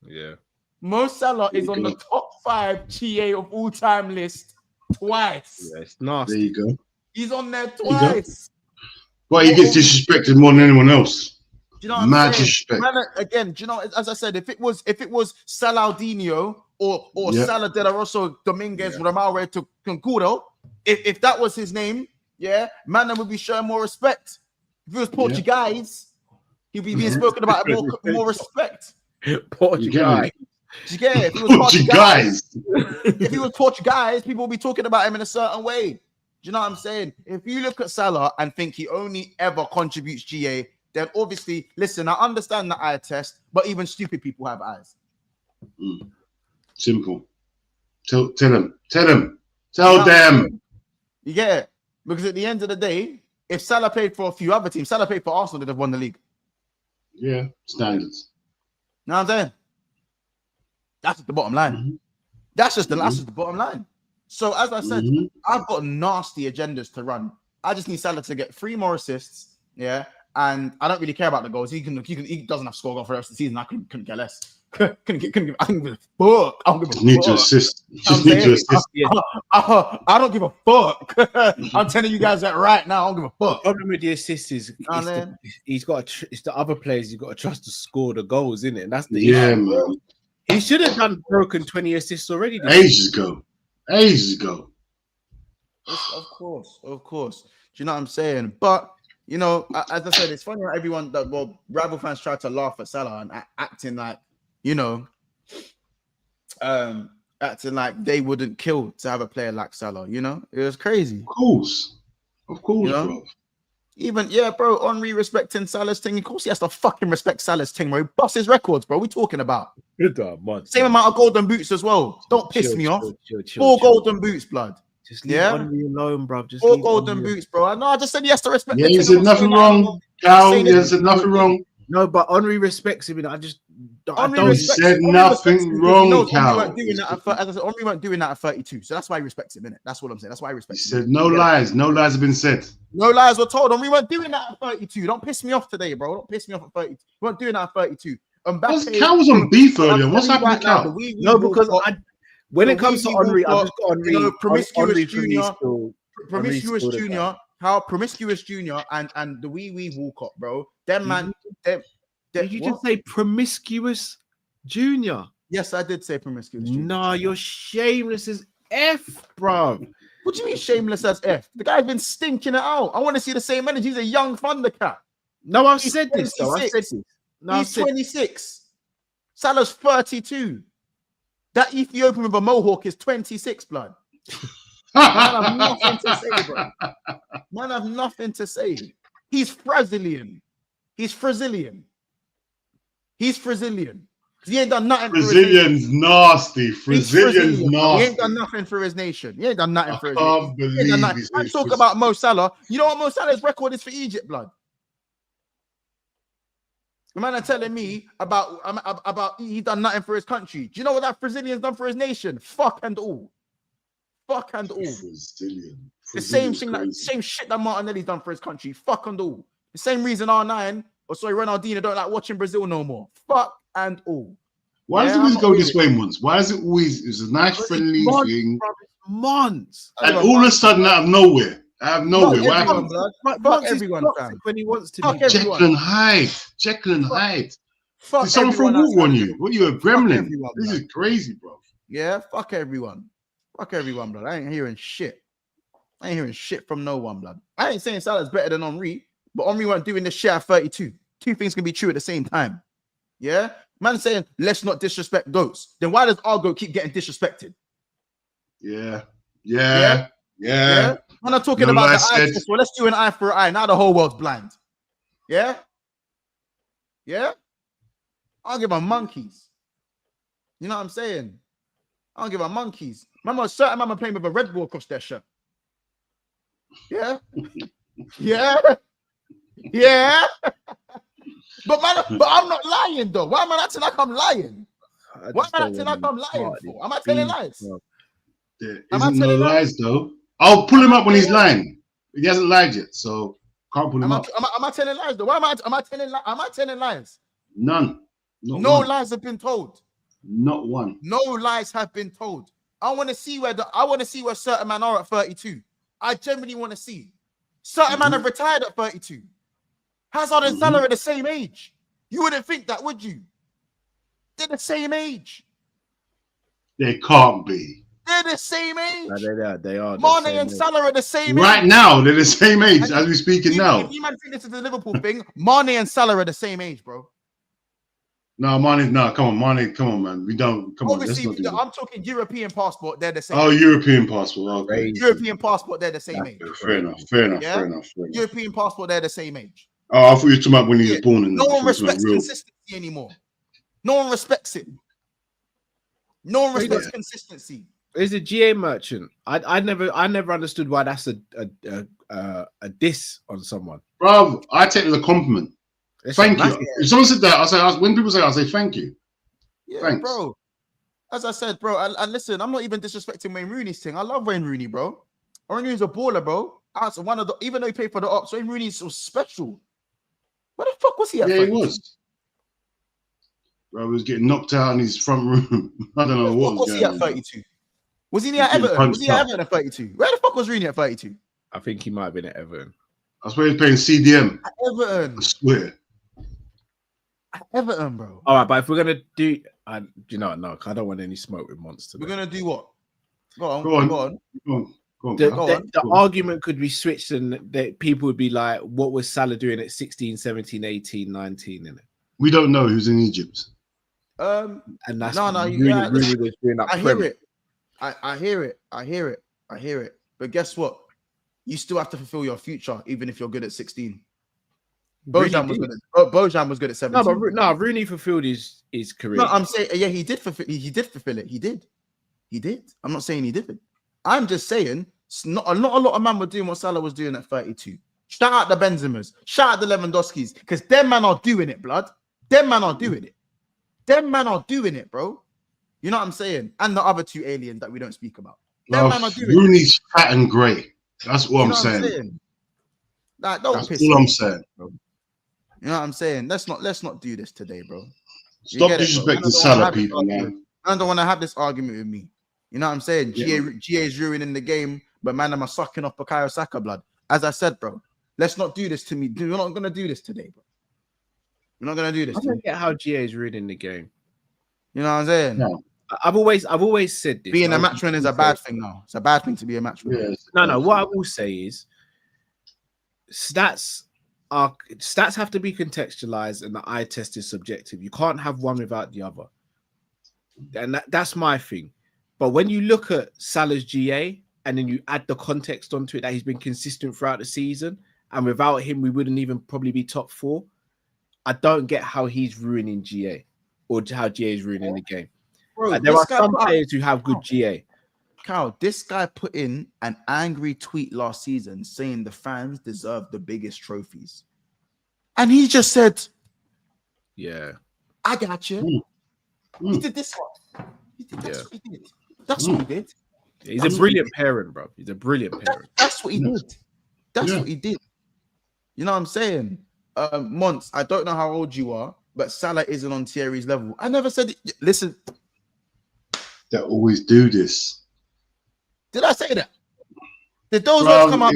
Yeah. Mo Salah is on the top 5 GA of all time list twice. Yeah, it's nasty. There you go. He's on there twice. But he gets disrespected more than anyone else. Do you know what Mad I'm saying? disrespect. Man, again, do you know? As I said, if it was Salaudinho or Salah de la Rosa Dominguez Ramiro to Concudo, if that was his name, man, would be showing more respect. If it was Portuguese, he'd be being spoken about more respect. Portuguese. Yeah, if he was Portuguese, people will be talking about him in a certain way. Do you know what I'm saying? If you look at Salah and think he only ever contributes GA, then obviously, listen, I understand the eye test, but even stupid people have eyes. Simple. Tell them. You get it? Because at the end of the day, if Salah played for a few other teams, Salah played for Arsenal, they'd have won the league. Yeah, standards. You know what I'm saying? That's the bottom line. Mm-hmm. That's just the bottom line. So as I said, I've got nasty agendas to run. I just need Salah to get 3 more assists, and I don't really care about the goals. He doesn't have to score goal for the rest of the season. I couldn't care less. Couldn't give. I don't give a fuck. I don't give a fuck. Need to assist. Just need to assist. I don't give a fuck. I'm telling you guys that right now. I don't give a fuck. The problem with the assist is he's got it's the other players you've got to trust to score the goals, isn't it? And that's the issue. Man. He should have done broken 20 assists already. Ages ago. Of course. Do you know what I'm saying? But you know, as I said, it's funny how everyone rival fans try to laugh at Salah and acting like, you know, acting like they wouldn't kill to have a player like Salah. You know, it was crazy. Of course, you know? Bro. Even bro, Henry respecting Salah's thing. Of course, he has to fucking respect Salah's thing, bro. He busts his records, bro. We talking about same amount of golden boots as well. Don't piss me off. 4 golden boots, blood. Just leave Henry alone, bro. Just 4 golden boots, bro. I know. I just said he has to respect. Yeah, he said nothing wrong. He said nothing wrong. No, but Henry respects him. And I don't said nothing wrong, Cal. Henry weren't doing that at 32, so that's why he respects him, innit? That's what I'm saying. That's why he respects him. He said no lies. No lies have been said. No lies were told. Henry weren't doing that at 32. Don't piss me off today, bro. Don't piss me off at 32. We weren't doing that at 32. Cal was on beef earlier. What's happening to Cal? No, because when it comes to Henry, I've just got Henry. Promiscuous Junior. How Promiscuous Junior and the wee Walcott, bro. Them man. Did you just say Promiscuous Junior? Yes, I did say Promiscuous Junior. No, you're shameless as F, bro. What do you mean shameless as F? The guy's been stinking it out. I want to see the same energy. He's a young Thundercat. No, I've said this though. I said this. No, he's 26. Salah's 32. That Ethiopian with a mohawk is 26, blood. Man, I have nothing to say, bro. Man, I have nothing to say. He's Brazilian. He's Brazilian. He ain't done nothing. Brazilian's nasty. Brazilian's nasty. He ain't done nothing for his nation. He ain't done nothing for his nation. I can't believe I'm talking about Mo Salah. You know what Mo Salah's record is for Egypt, blood? The man are telling me about he done nothing for his country. Do you know what that Brazilian's done for his nation? Fuck and all. Brazilian. The same shit that Martinelli's done for his country. Fuck and all. The same reason R9 Ronaldinho don't like watching Brazil no more. Fuck and all. Why does it always go this way once? Why is it always? It's a nice friendly thing. Months. And all of a sudden, out of nowhere. Why? Fuck everyone, fam. When he wants to be. Jekyll and Hyde. Did someone throw water on you? What, you a gremlin? This is crazy, bro. Yeah, fuck everyone. Fuck everyone, blood. I ain't hearing shit. From no one, blood. I ain't saying Salah's better than Henry, but Henry weren't doing this shit at 32. Two things can be true at the same time. Yeah? Man saying, let's not disrespect goats. Then why does our goat keep getting disrespected? Yeah. I'm not talking about the eye test. Well, let's do an eye for an eye. Now the whole world's blind. Yeah? I'll give them monkeys. You know what I'm saying? I don't give a monkeys. Remember, a certain man playing with a Red Bull across their shirt. Yeah. But I'm not lying though. Why am I acting like I'm lying? What am I acting like I'm lying for? Am I telling lies? There isn't no lies though. I'll pull him up when he's lying. He hasn't lied yet, so can't pull him up. Am I telling lies though? Am I telling lies? None. No lies have been told. Not one. No lies have been told. I want to see where certain men are at 32. I genuinely want to see. Certain men have retired at 32. Hazard and Salah are the same age. You wouldn't think that, would you? They're the same age. They can't be. They're the same age. No, they are. Mane and Salah are the same age. Right now, they're the same age as we're speaking now. If you man think this is the Liverpool thing, Mane and Salah are the same age, bro. No, Mane, come on, man. We don't, come Obviously, on. I'm talking European passport, they're the same age. age. European passport, okay. European passport, they're the same age. Fair enough. European passport, they're the same age. Oh, I thought you were talking about when he was born. No one respects consistency anymore. No one respects it. No one respects consistency. Is a GA merchant? I never understood why that's a diss on someone. Bro, I take it as a compliment. Thank you. If someone said that, when people say, I'll say thank you. Yeah, thanks, bro. As I said, bro, and listen, I'm not even disrespecting Wayne Rooney's thing. I love Wayne Rooney, bro. Wayne Rooney's a baller, bro. Even though he played for the Ops, Wayne Rooney's so special. Where the fuck was he at? Yeah, he was. Bro, he was getting knocked out in his front room. I don't know what was he going at on. 32? Was he near Everton? Was he at Everton at 32? Where the fuck was Rooney at 32? I think he might have been at Everton. I swear he's playing CDM. At Everton. I swear. At Everton, bro. All right, but if we're gonna do, you know, no, I don't want any smoke with Monster. We're gonna do what? Go on. The argument could be switched, and that people would be like, what was Salah doing at 16, 17, 18, 19? In it? We don't know who's in Egypt. And that's Rooney was doing that. I hear it. I hear it. But guess what? You still have to fulfill your future, even if you're good at 16. Bojan was good at 17. No, Rooney fulfilled his career. No, I'm saying, yeah, he did fulfill it. He did. I'm not saying he didn't. I'm just saying, not a lot of men were doing what Salah was doing at 32. Shout out the Benzemas. Shout out the Lewandowskis. Because them man are doing it, blood. Them man are doing it, bro. You know what I'm saying? And the other two aliens that we don't speak about. Them man are doing it. Rooney's fat and grey. That's what I'm saying. Like, that's all I'm saying. Bro. You know what I'm saying? Let's not do this today, bro. Stop disrespecting Salah, people, man. I don't want to have this argument with me. You know what I'm saying? GA is ruining the game, but man, I'm sucking off Bukayo Saka blood. As I said, bro, let's not do this to me. We're not gonna do this today, bro. We're not gonna do this. I don't get how GA is ruining the game. You know what I'm saying? No. I've always said this. Being a matchman is a bad thing now. It's a bad thing to be a matchman. Yes. No. What I will say is stats have to be contextualized, and the eye test is subjective. You can't have one without the other. And that's my thing. But when you look at Salah's GA and then you add the context onto it that he's been consistent throughout the season, and without him, we wouldn't even probably be top 4. I don't get how he's ruining GA or how GA is ruining the game. Bro, there are some players who have good GA. Carl, this guy put in an angry tweet last season saying the fans deserve the biggest trophies. And he just said, yeah, I got you. He did this one. That's what he did. He's a brilliant parent, bro. He's a brilliant parent. That's what he did. What he did. You know what I'm saying? Mons, I don't know how old you are, but Salah isn't on Thierry's level. I never said it. Listen. They always do this. Did I say that? Did those words come out?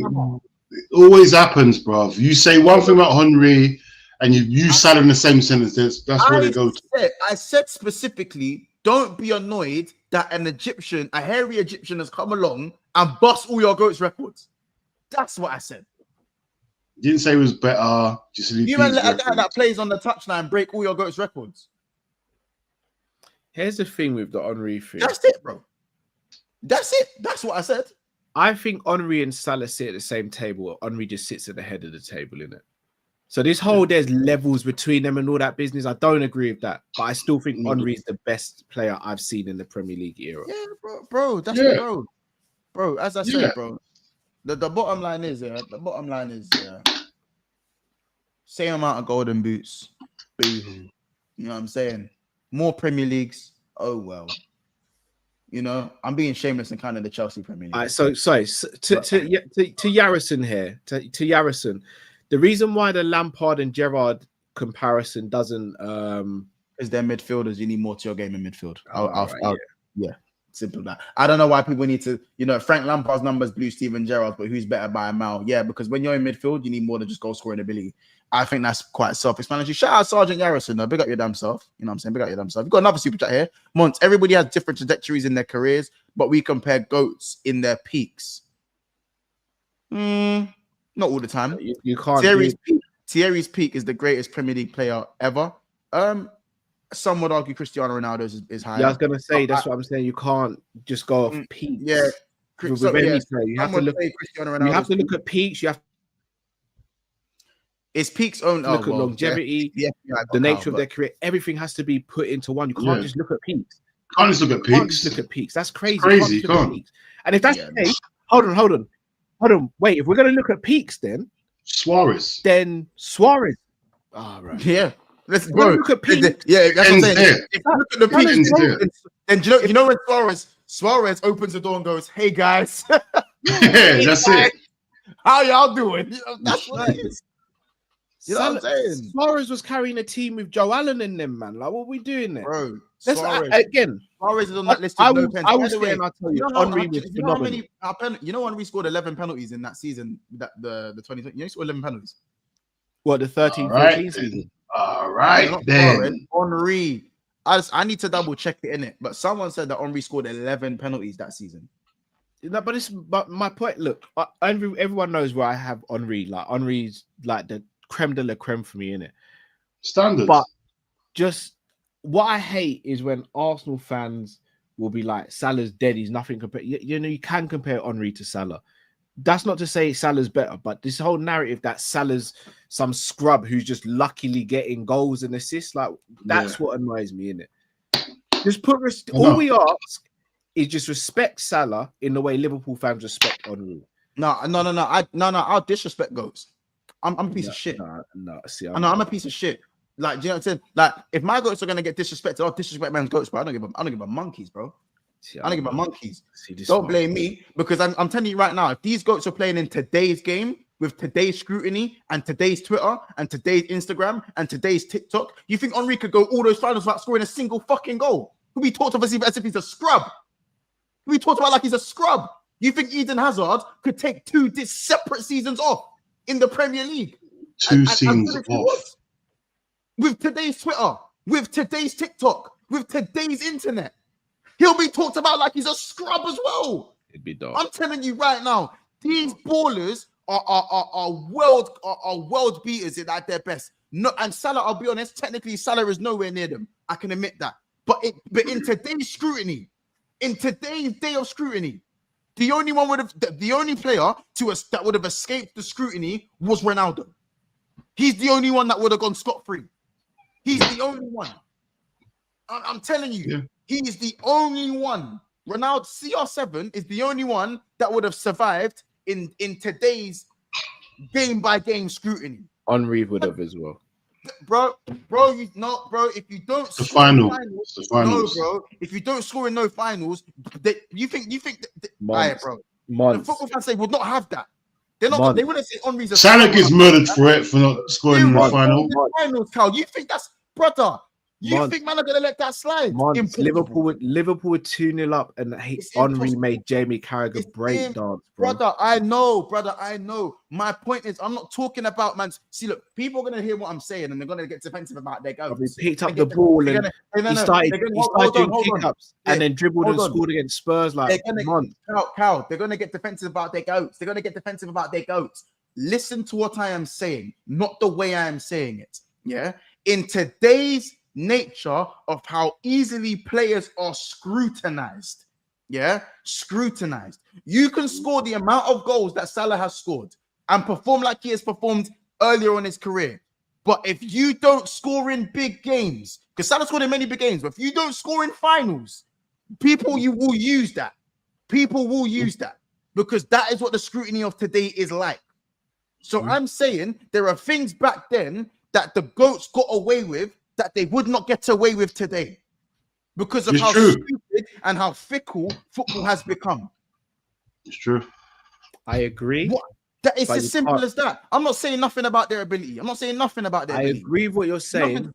It always happens, bro. You say one thing about Henry and you use Salah in the same sentence. That's where they go to. I said specifically, don't be annoyed that a hairy Egyptian has come along and bust all your GOAT's records. That's what I said. You didn't say it was better. Just you man let a guy that plays on the touchline break all your GOAT's records. Here's the thing with the Henry thing. That's it, bro. That's it. That's what I said. I think Henry and Salah sit at the same table. Henry just sits at the head of the table, innit? So this whole there's levels between them and all that business. I don't agree with that, but I still think Henry is the best player I've seen in the Premier League era. Yeah, bro. That's bro. As I said, bro. The bottom line is, same amount of golden boots. Boo-hoo. You know what I'm saying? More Premier Leagues. Oh well. You know, I'm being shameless in kind of the Chelsea Premier League. All right, so sorry to Yarrison here. To Yarrison, the reason why the Lampard and Gerrard comparison doesn't is they're midfielders. You need more to your game in midfield. Yeah. Simple that. I don't know why people need to, Frank Lampard's numbers blew Steven Gerrard's, but who's better by a mile? Yeah, because when you're in midfield, you need more than just goal scoring ability. I think that's quite self-explanatory. Shout out Sergeant Yarrison, though. Big up your damn self. You know what I'm saying? Big up your damn self. We've got another super chat here. Monts, everybody has different trajectories in their careers, but we compare GOATs in their peaks. Not all the time. You can't. Thierry's peak is the greatest Premier League player ever. Some would argue Cristiano Ronaldo is higher. Yeah, I was gonna say that's what I'm saying. You can't just go off peaks. Yeah, with any player, you have to look. You have to look at peaks. You have. It's peaks own. Look at longevity, the nature of their career. Everything has to be put into one. You can't just look at peaks. Can't just look at peaks. Look at peaks. That's crazy. Crazy. Can't. And if that's the case, hold on. Wait, if we're gonna look at peaks, then Suarez. Ah, right. Yeah. Let's look at peaks. Yeah, that's what I'm saying. If you look at the peaks, then you know when Suarez opens the door and goes, "Hey guys, that's it. How y'all doing?" That's what it is. You know what I'm saying? Suarez was carrying a team with Joe Allen in them, man. Like, what are we doing there? Bro, Suarez is on that list with no penalties. I will say, and I'll tell you, Henry was phenomenal. You know Henry scored 11 penalties in that season, that the 2020. You know, he scored 11 penalties. What, the 13-14 season? All right, then. Henry. I need to double check it in it, but someone said that Henry scored 11 penalties that season. No, but my point. Look, everyone knows where I have Henry. Like, Henry's like the creme de la creme for me, innit? Standards. But just what I hate is when Arsenal fans will be like, Salah's dead. He's nothing compared. You know, you can compare Henry to Salah. That's not to say Salah's better, but this whole narrative that Salah's some scrub who's just luckily getting goals and assists, like that's what annoys me, innit? Just all we ask is just respect Salah in the way Liverpool fans respect Henry. No. I'll disrespect goats. I'm a piece of shit. I'm a piece of shit. Like, do you know what I'm saying? Like, if my goats are gonna get disrespected, I'll disrespect man's goats, bro. I don't give a monkeys, bro. I don't give a monkeys. Don't blame me, because I'm telling you right now, if these goats are playing in today's game with today's scrutiny and today's Twitter and today's Instagram and today's TikTok, you think Henry could go all those finals without scoring a single fucking goal? Who be talked of as if he's a scrub? Who be talked about like he's a scrub? You think Eden Hazard could take 2 separate seasons off in the Premier League? 2 seasons off. With today's Twitter, with today's TikTok, with today's internet, he'll be talked about like he's a scrub as well. It'd be dark. I'm telling you right now, these ballers are world beaters at their best. No, and Salah, I'll be honest, technically Salah is nowhere near them. I can admit that. But in today's scrutiny, in today's day of scrutiny, the only player that would have escaped the scrutiny was Ronaldo. He's the only one that would have gone scot-free. He's the only one. I'm telling you. Yeah. He is the only one. Ronaldo, CR7 is the only one that would have survived in today's game-by-game scrutiny. Henry would have as well. Bro, if you don't the finals, no, bro. If you don't score in no finals, you think Months. Bro. Months. The football fans, they would not have that. They're not. They wouldn't say Henry's a Salah gets murdered for not scoring in the final. Carl, you think that's brother? You think man are gonna let that slide? Liverpool were 2-0 up, and Henry made Jamie Carragher break dance, bro. Brother, I know. My point is, I'm not talking about man. See, look, people are gonna hear what I'm saying, and they're gonna get defensive about their goals. He picked up the ball and he started doing kick-ups and then dribbled and scored against Spurs. Like, Cal, they're gonna get defensive about their goats. They're gonna get defensive about their goats. Listen to what I am saying, not the way I am saying it. Yeah, in today's nature of how easily players are scrutinized. You can score the amount of goals that Salah has scored and perform like he has performed earlier in his career. But if you don't score in big games, because Salah scored in many big games, but if you don't score in finals, you will use that. People will use that because that is what the scrutiny of today is like. So I'm saying there are things back then that the GOATs got away with that they would not get away with today because of how stupid and how fickle football has become. It's true. I agree. That is as simple as that. I'm not saying nothing about their ability. I agree with what you're saying.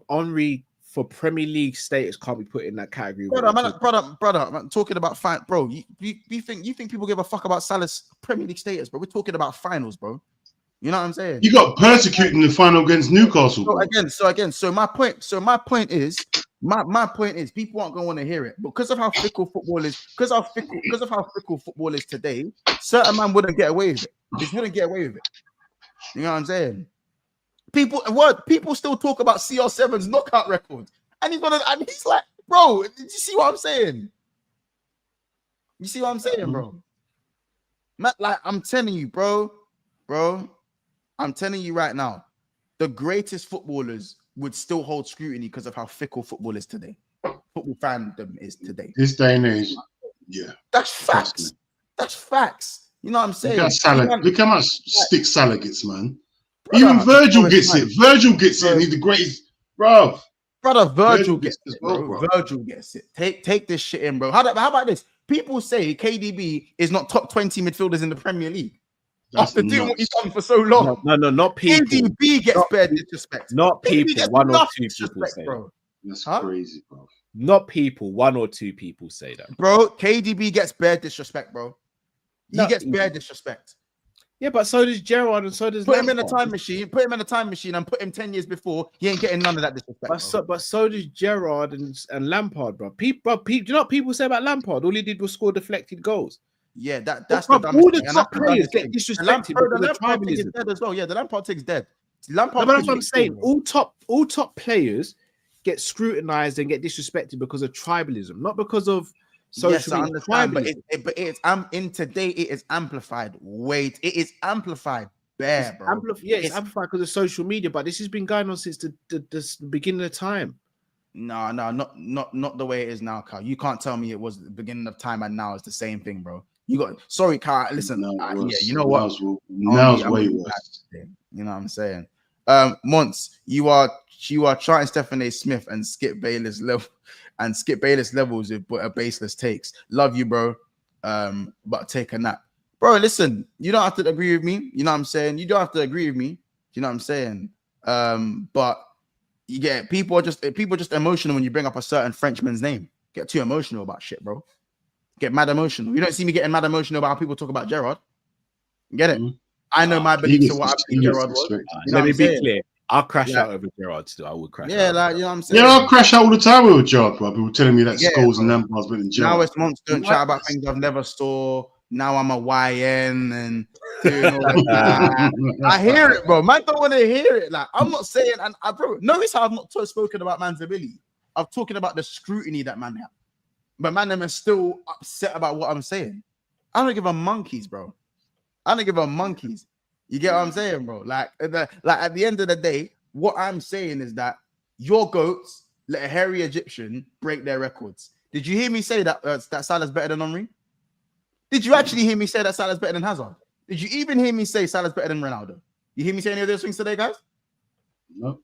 Henry for Premier League status can't be put in that category. Brother, I'm talking about bro. You think people give a fuck about Salah's Premier League status, bro? We're talking about finals, bro. You know what I'm saying? You got persecuted in the final against Newcastle. So my point is people aren't going to want to hear it because of how fickle football is. Because of how fickle football is today, certain man wouldn't get away with it. Just wouldn't get away with it. You know what I'm saying? People still talk about CR7's knockout record, and he's like, bro, did you see what I'm saying? You see what I'm saying, bro? Matt, like I'm telling you, bro. I'm telling you right now, the greatest footballers would still hold scrutiny because of how fickle football is today. Football fandom is today. This day and age, yeah. That's facts. That's facts. You know what I'm saying? Look how much stick Salah gets, man. Even Virgil gets it. Virgil gets it, and he's the greatest, bro. Brother, Virgil gets it, bro. Virgil gets it. Take this shit in, bro. How about this? People say KDB is not top 20 midfielders in the Premier League. after doing what he's done for so long. No, not people. KDB gets bare disrespect. Not people. One or two people say bro. That's crazy, bro. Not people. One or two people say that, bro. KDB gets bare disrespect, bro. He gets bare disrespect. Yeah, but so does Gerrard and so does Put Lampard. him in a time machine. Put him in a time machine and put him 10 years before. He ain't getting none of that disrespect. But so does Gerrard and Lampard, bro. People, do you know what people say about Lampard? All he did was score deflected goals. Yeah, that's the all the top players get disrespected. The Lampard thing is dead as well. Yeah, the Lampard thing's dead. Lampard. But that's what I'm saying. All top players get scrutinized and get disrespected because of tribalism, not because of social yes, I understand, but it's in today it is amplified. Wait, it is amplified. Bare, bro. It's amplified because of social media, but this has been going on since the beginning of time. No, not the way it is now, Carl. You can't tell me it was the beginning of time and now it's the same thing, bro. Sorry, Carl. Listen, you know what? Now's way worse. You know what I'm saying? Mons, you are trying Stephen A. Smith and Skip Bayless level and Skip Bayless levels with baseless takes. Love you, bro. But take a nap. Bro, listen, you don't have to agree with me. You know what I'm saying? You don't have to agree with me. You know what I'm saying? But you get people are just emotional when you bring up a certain Frenchman's name. Get too emotional about shit, bro. Get mad emotional. You don't see me getting mad emotional about how people talk about Gerrard. Get it? I know my belief to what I think Gerrard was. Let me be clear. I'll crash out over Gerrard still. I would crash out. Yeah, like, you know what I'm saying? Yeah, I'll crash out all the time with Gerrard, bro. People telling me that Scholes and Lampard's been in Gerrard. Now it's months don't chat about things I've never saw. Now I'm a YN and doing all that. I hear it, bro. Man don't want to hear it. Like, I'm not saying, and bro, notice how I've not spoken about man's ability. I'm talking about the scrutiny that man have. But man, them are still upset about what I'm saying. I don't give a monkeys, bro. I don't give a monkeys. You get what I'm saying, bro? Like at the end of the day, what I'm saying is that your goats let a hairy Egyptian break their records. Did you hear me say that that Salah's better than Henry? Did you actually hear me say that Salah's better than Hazard? Did you even hear me say Salah's better than Ronaldo? You hear me say any of those things today, guys? No.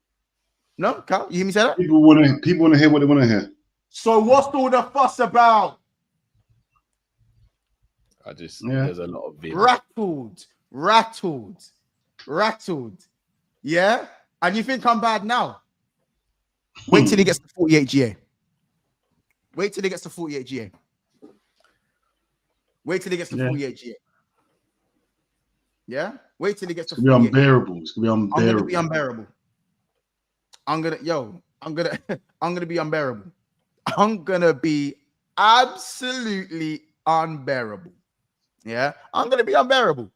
No, Carl, you hear me say that? People want to hear what they want to hear. So what's all the fuss about? There's a lot of rattled. Yeah? And you think I'm bad now? Wait till he gets to 48 GA. Wait till he gets to 48 GA. Wait till he gets to 48 GA. Yeah? Wait till he gets to 48. It's unbearable. It's gonna be unbearable. I'm gonna be unbearable. I'm gonna be unbearable. I'm gonna be absolutely unbearable. Yeah, I'm gonna be unbearable.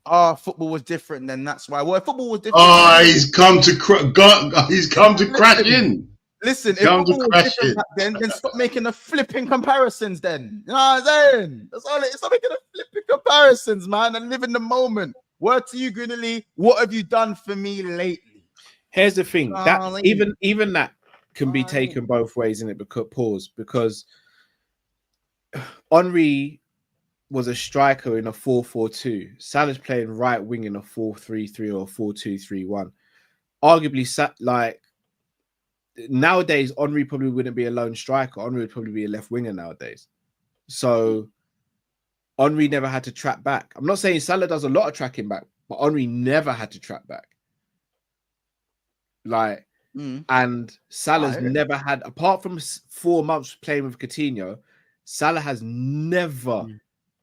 Football was different then. That's why. Well, football was different. He's come to crash in. Listen, if football was different back then stop making the flipping comparisons. Then you know what I'm saying? That's all. Stop making the flipping comparisons, man, and live in the moment. Word to you, Greenlee. What have you done for me lately? Here's the thing that even that can be taken both ways in it. Because Henry was a striker in a 4-4-2. Salah's playing right wing in a 4-3-3 or 4-2-3-1. Arguably, like nowadays, Henry probably wouldn't be a lone striker. Henry would probably be a left winger nowadays. So Henry never had to track back. I'm not saying Salah does a lot of tracking back, but Henry never had to track back. Like, and Salah's never had, apart from 4 months playing with Coutinho, Salah has never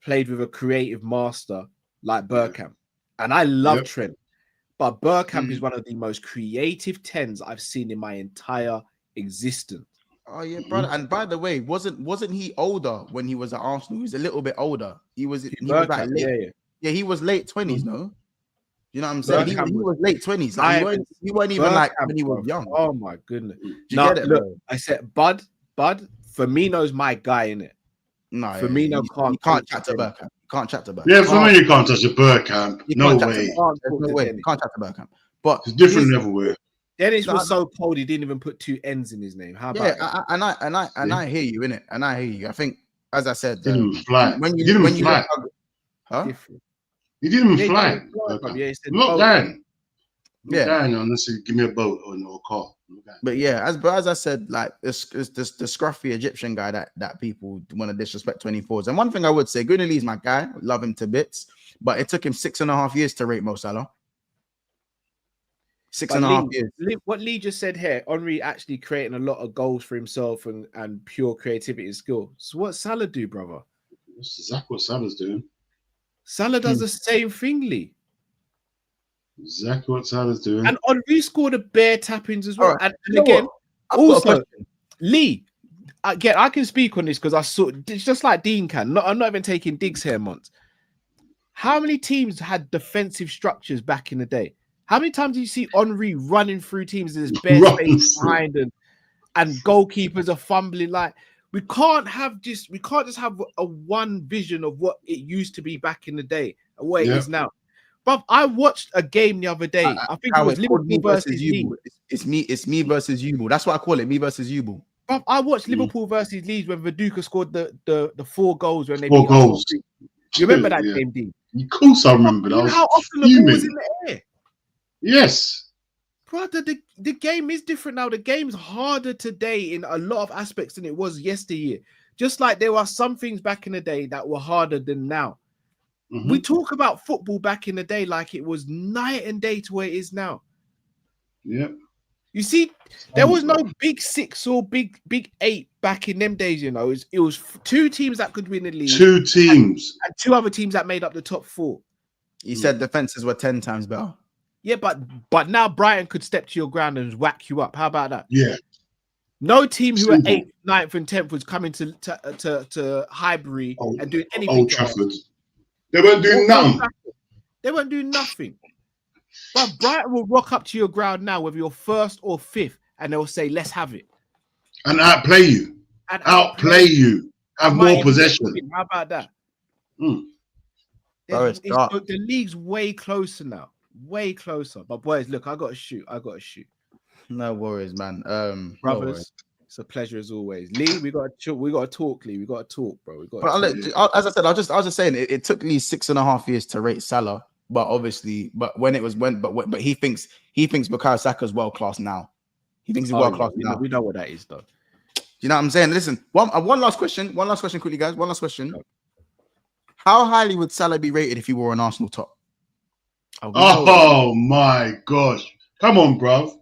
played with a creative master like Bergkamp. And I love Trent, but Bergkamp is one of the most creative 10s I've seen in my entire existence. Oh yeah, brother. And by the way, wasn't he older when he was at Arsenal? He was a little bit older. He was like late, he was late 20s, no? You know what I'm saying? He was late 20s. Like, he weren't even like when he was young. Oh my goodness. Look, I said Bud, Firmino's my guy, innit? No, Firmino can't chat to Bergkamp. Can't chat to Bergkamp. Yeah, Firmino can't touch a Bergkamp. No way. No way. Can't chat to Bergkamp. But it's different everywhere. Dennis was so cold he didn't even put 2 N's in his name. How about I hear you, innit? And I hear you. I think, as I said, didn't fly. When you fly. Huh? He didn't fly. Look down. Down unless you give me a boat or a car. But yeah, as I said, like it's the scruffy Egyptian guy that people want to disrespect 24s. And one thing I would say, Greenlee is my guy. Love him to bits. but it took him 6.5 years to rate Mo Salah. 6.5 years. What Lee just said here, Henry actually creating a lot of goals for himself and pure creativity and skill. So what Salah do, brother? That's exactly what Salah's doing. Salah does the same thing, Lee. Exactly what Salah's doing. And Henry scored a bare tappings as well. Right. And again, also, Lee, again, I can speak on this because I saw it's just like Dean can. I'm not even taking digs here, Mont. How many teams had defensive structures back in the day? How many times do you see Henry running through teams in this bare space behind and goalkeepers are fumbling? Like, we can't just have a one vision of what it used to be back in the day and what it is now. But I watched a game the other day. I think it was Liverpool versus you. It's me versus you. That's what I call it. Me versus you. But I watched Liverpool versus Leeds when Viduka scored the 4 goals when they beat 4 goals. You remember that game, Dean? Of course I remember that. How often the ball was in the air? Yes. Brother, the game is different now. The game's harder today in a lot of aspects than it was yesteryear. Just like there are some things back in the day that were harder than now. Mm-hmm. We talk about football back in the day like it was night and day to where it is now. Yeah. You see, there was no big 6 or big 8 back in them days, you know. It was 2 teams that could win the league. 2 teams. And 2 other teams that made up the top 4. He said defenses were 10 times better. Yeah, but now Brighton could step to your ground and whack you up. How about that? Yeah. No team who are 8th, 9th, and 10th was coming to Highbury and doing anything. Old Trafford. They weren't doing nothing. They weren't doing nothing. But Brighton will rock up to your ground now, whether you're 1st or 5th, and they'll say, "Let's have it." And outplay you. And outplay you. Have more possession. How about that? The league's way closer now. Way closer. But boys, look, I got to shoot. No worries, man. Brothers, no worries. It's a pleasure as always. Lee, we got to talk, Lee. We got to talk, bro. As I said, I was just saying it took Lee 6.5 years to rate Salah, but obviously, but he thinks Bukayo Saka's world class now. He thinks he's world class now. We know what that is, though. Do you know what I'm saying? Listen, one last question quickly, guys. One last question. How highly would Salah be rated if he wore an Arsenal top? Oh my gosh. Come on, bro.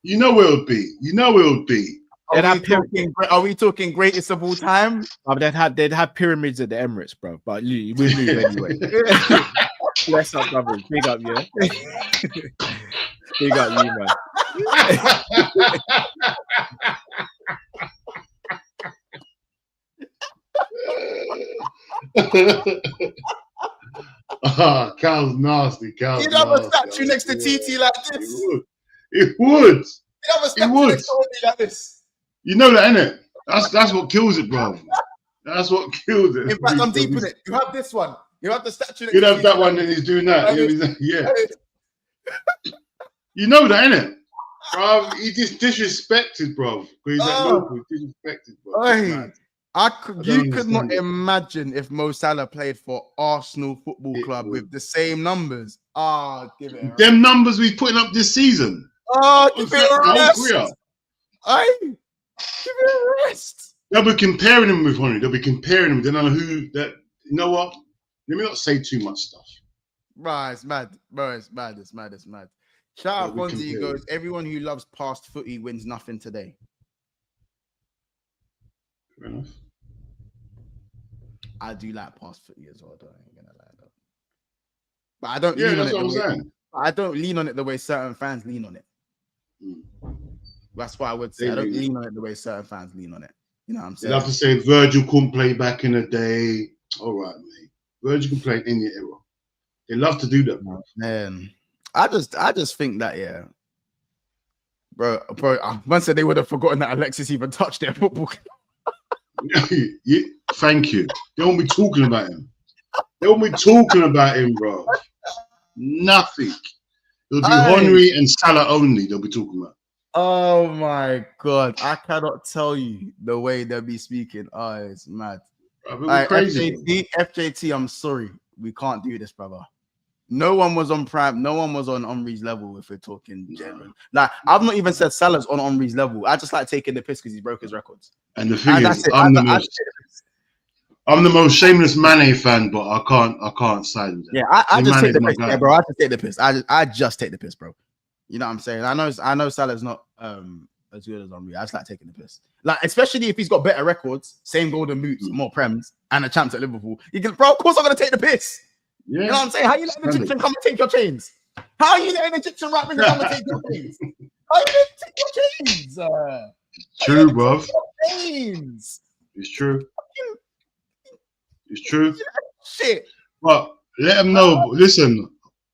You know where it would be. Are we talking greatest of all time? They'd have pyramids at the Emirates, bro. But we move anyway. Bless up, brothers. Big up, yeah. Big up you, man. Cal's nasty. You'd have a statue next to TT like this. It would. You'd have a statue next to me like this. You know that, innit? That's what kills it, bro. That's what kills it. In fact, I'm deep in it. You have this one. You have the statue. You'd have that one, and he's doing that. Yeah. You know that, innit? Bro, he just disrespected, bro. He's disrespected, bro. You could not imagine if Mo Salah played for Arsenal Football Club with the same numbers. Give it. Them numbers we putting up this season. Give it a rest. Give it a rest. They'll be comparing him with Henry. They'll be comparing him. They don't know who that. You know what? Let me not say too much stuff. Right, it's mad. Bro, it's mad. Shout out Fonzie. He goes, everyone who loves past footy wins nothing today. Fair enough. I do like past footy as well, though. I ain't gonna lie, though. But I don't I don't lean on it the way certain fans lean on it. That's why I would say I don't lean on it the way certain fans lean on it. You know what I'm saying? You'd have to say Virgil couldn't play back in the day. All right, mate. Virgil can play in your era. They love to do that, bro. Man, I just think that, yeah. Bro, once said they would have forgotten that Alexis even touched their football. Yeah, thank you. They won't be talking about him. They won't be talking about him, bro. Nothing. It'll be Henry and Salah only they'll be talking about. Oh my God. I cannot tell you the way they'll be speaking. It's mad. Crazy. FJT, I'm sorry. We can't do this, brother. No one was on Prime. No one was on Henry's level if we're talking general. Like, I've not even said Salah's on Henry's level. I just like taking the piss because he broke his records. And the thing is, I'm the I'm the most shameless Mane fan, but I can't side with that. Yeah, I just take the piss, guy. bro. I just take the piss. I just take the piss, bro. You know what I'm saying? I know Salah's not as good as Henry. I just like taking the piss. Like, especially if he's got better records, same golden boots, more prems, and a champs at Liverpool. You can, bro, of course I'm gonna take the piss. Yeah. You know what I'm saying? How you letting an Egyptian come and take your chains? How are you letting an Egyptian rap come and take your chains? How are you letting take your chains? True, bro. Chains. It's true. It's true. Shit. But let him know. Listen,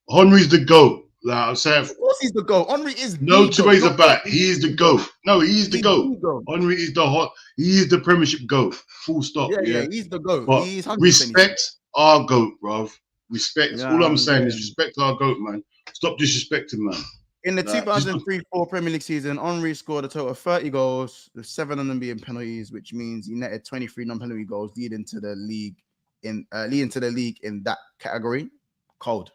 Henry's the GOAT. Like I'm saying, of course he's the GOAT. Henry is no two ways about it. He is the GOAT. No, he is the GOAT. Henry is the hot. He is the Premiership GOAT. Full stop. Yeah, he's the GOAT. But he's respect our GOAT, bruv. Respect. All I'm saying is respect our GOAT, man. Stop disrespecting, man. In the 2003-4 Premier League season, Henry scored a total of 30 goals, with 7 of them being penalties, which means he netted 23 non-penalty goals, leading to the league in that category. Cold.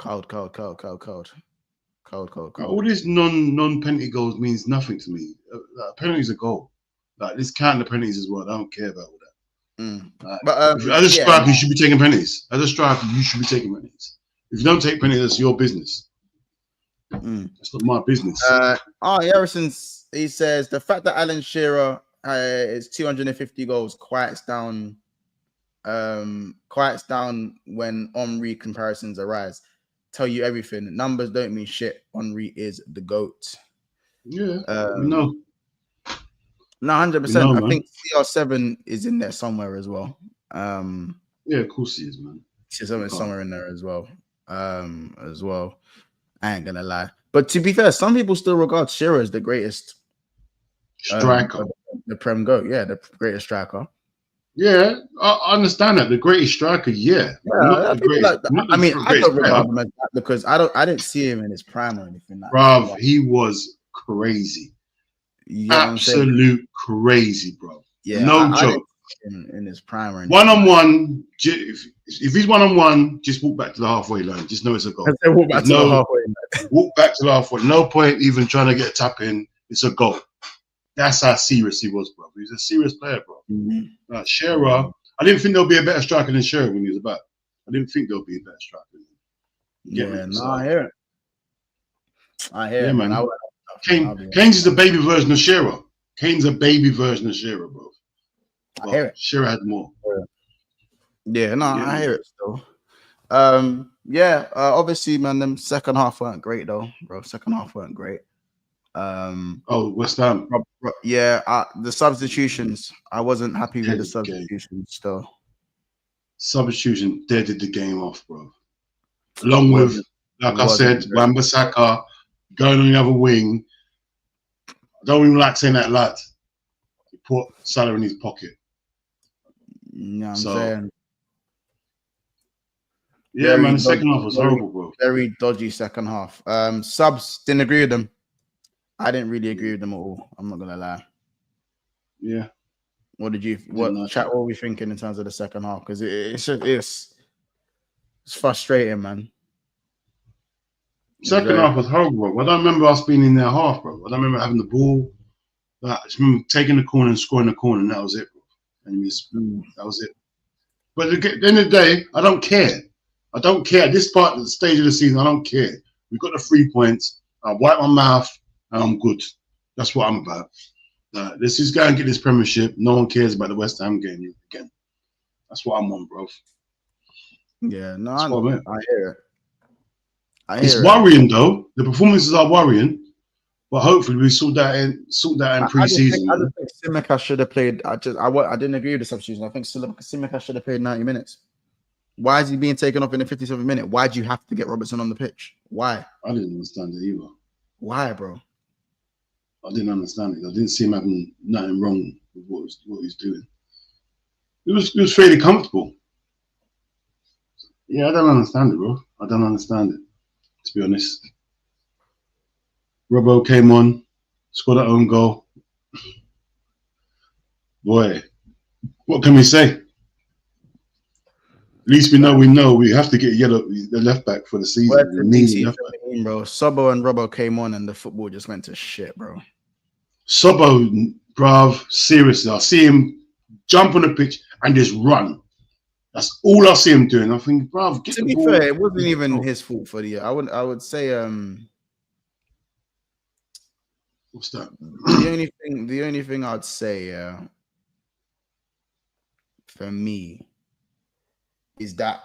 All this non-penalty goals means nothing to me. Penalties are goal. Like, let's count the penalties as well. I don't care about all that. But as a striker, you should be taking penalties. As a striker, you should be taking penalties. If you don't take penalties, that's your business. It's not my business. Harrison's, he says the fact that Alan Shearer is 250 goals quiets down when Henry comparisons arise. Tell you everything. Numbers don't mean shit. Henry is the GOAT. Yeah, no. No, 100%. I think CR7 is in there somewhere as well. Yeah, of course he is, man. She's somewhere in there as well. I ain't gonna lie. But to be fair, some people still regard Shearer as the greatest striker. The Prem GOAT, yeah, the greatest striker. Yeah, I understand that. The greatest striker, yeah. I don't regard him as that because I didn't see him in his prime or anything like that. Bro, he was crazy. Absolute crazy, bro. Yeah, no joke. In his prime or one-on-one, if he's one-on-one, just walk back to the halfway line. Just know it's a goal. Walk back to the halfway line. Walk back to the halfway. No point even trying to get a tap in. It's a goal. That's how serious he was, bro. He's a serious player, bro. Shearer, I didn't think there'll be a better striker than Shearer when he was about. I didn't think there'll be a better striker. I hear it. I hear it, man. Kane's is a baby version of Shearer. Kane's a baby version of Shearer, bro. I hear it. Shearer had more. I hear it still. Obviously, man, them second half weren't great though, bro. Second half weren't great. West Ham. The substitutions. I wasn't happy with the substitutions still. Substitution deaded the game off, bro. Along with, like I said, Wan-Bissaka going on the other wing. I don't even like saying that, lad. He put Salah in his pocket. You know what I'm saying? Yeah, man, the second half was horrible, bro. Very dodgy second half. Subs, didn't agree with them. I didn't really agree with them at all. I'm not gonna lie. Yeah. What were we thinking in terms of the second half? Because it's frustrating, man. Second half was horrible, bro. I don't remember us being in their half, bro. I don't remember having the ball. I just remember taking the corner and scoring the corner, and that was it, bro. And that was it. But at the end of the day, I don't care. I don't care. At this part of the stage of the season, I don't care. We've got the 3 points. I wipe my mouth and I'm good. That's what I'm about. Let's just go and get this Premiership. No one cares about the West Ham game again. That's what I'm on, bro. Yeah, no, I hear it. It's worrying though. The performances are worrying, but hopefully we sort that in pre-season. I just think Tsimikas should have played. I didn't agree with the substitution. I think Tsimikas should have played 90 minutes. Why is he being taken off in the 57th minute? Why do you have to get Robertson on the pitch? Why? I didn't understand it either. Why, bro? I didn't understand it. I didn't see him having nothing wrong with what he's doing. It was fairly comfortable. Yeah, I don't understand it, bro. I don't understand it, to be honest. Robbo came on, scored an own goal. Boy, what can we say? At least we know we have to get the left back for the season. Bro, Sobbo and Robbo came on and the football just went to shit, bro. Sobbo, bruv, seriously, I see him jump on the pitch and just run. That's all I see him doing. I think, bruv, get to the be ball. fair, it wasn't even his fault for the year. I would say what's that? The only thing I'd say for me is that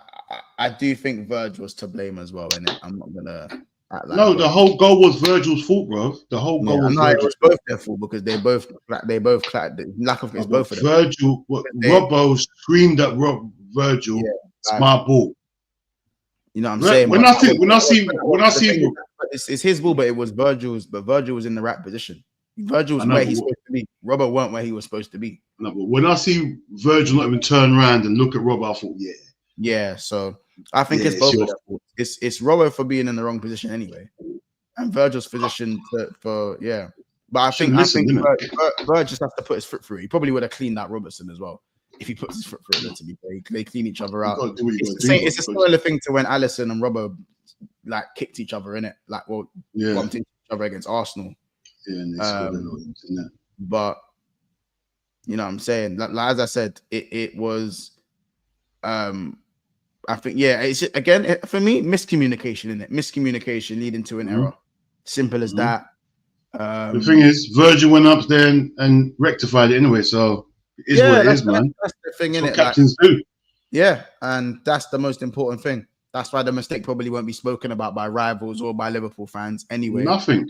I do think Verge was to blame as well, innit? I'm not gonna act like no, the whole goal was Virgil's fault, bro. The whole goal was Virgil's. It was Virgil's both their fault because they both clapped. Lack of it's both of them. Virgil, Robbo screamed at Virgil. Yeah, it's my ball. You know what I'm saying? When I see, it's his ball, but it was Virgil's. But Virgil was in the right position. Virgil was where he's supposed to be. Robbo weren't where he was supposed to be. No, but when I see Virgil not even turn around and look at Robbo, I thought, yeah. So I think it's both of them. It's Robbo for being in the wrong position anyway, and Virgil's position for. But I think Virgil just has to put his foot through. He probably would have cleaned that Robertson as well if he puts his foot through it. To be fair, they clean each other out. It's a similar thing to when Alisson and Robbo like kicked each other in it, like bumped into each other against Arsenal. Yeah, but you know what I'm saying? Like as I said, it was I think it's again for me miscommunication in it. Miscommunication leading to an error. Simple as that. The thing is, Virgil went up there and rectified it anyway, so it is what it is, man. That's the thing, that's innit? what captains do. Yeah, and that's the most important thing. That's why the mistake probably won't be spoken about by rivals or by Liverpool fans anyway. Nothing.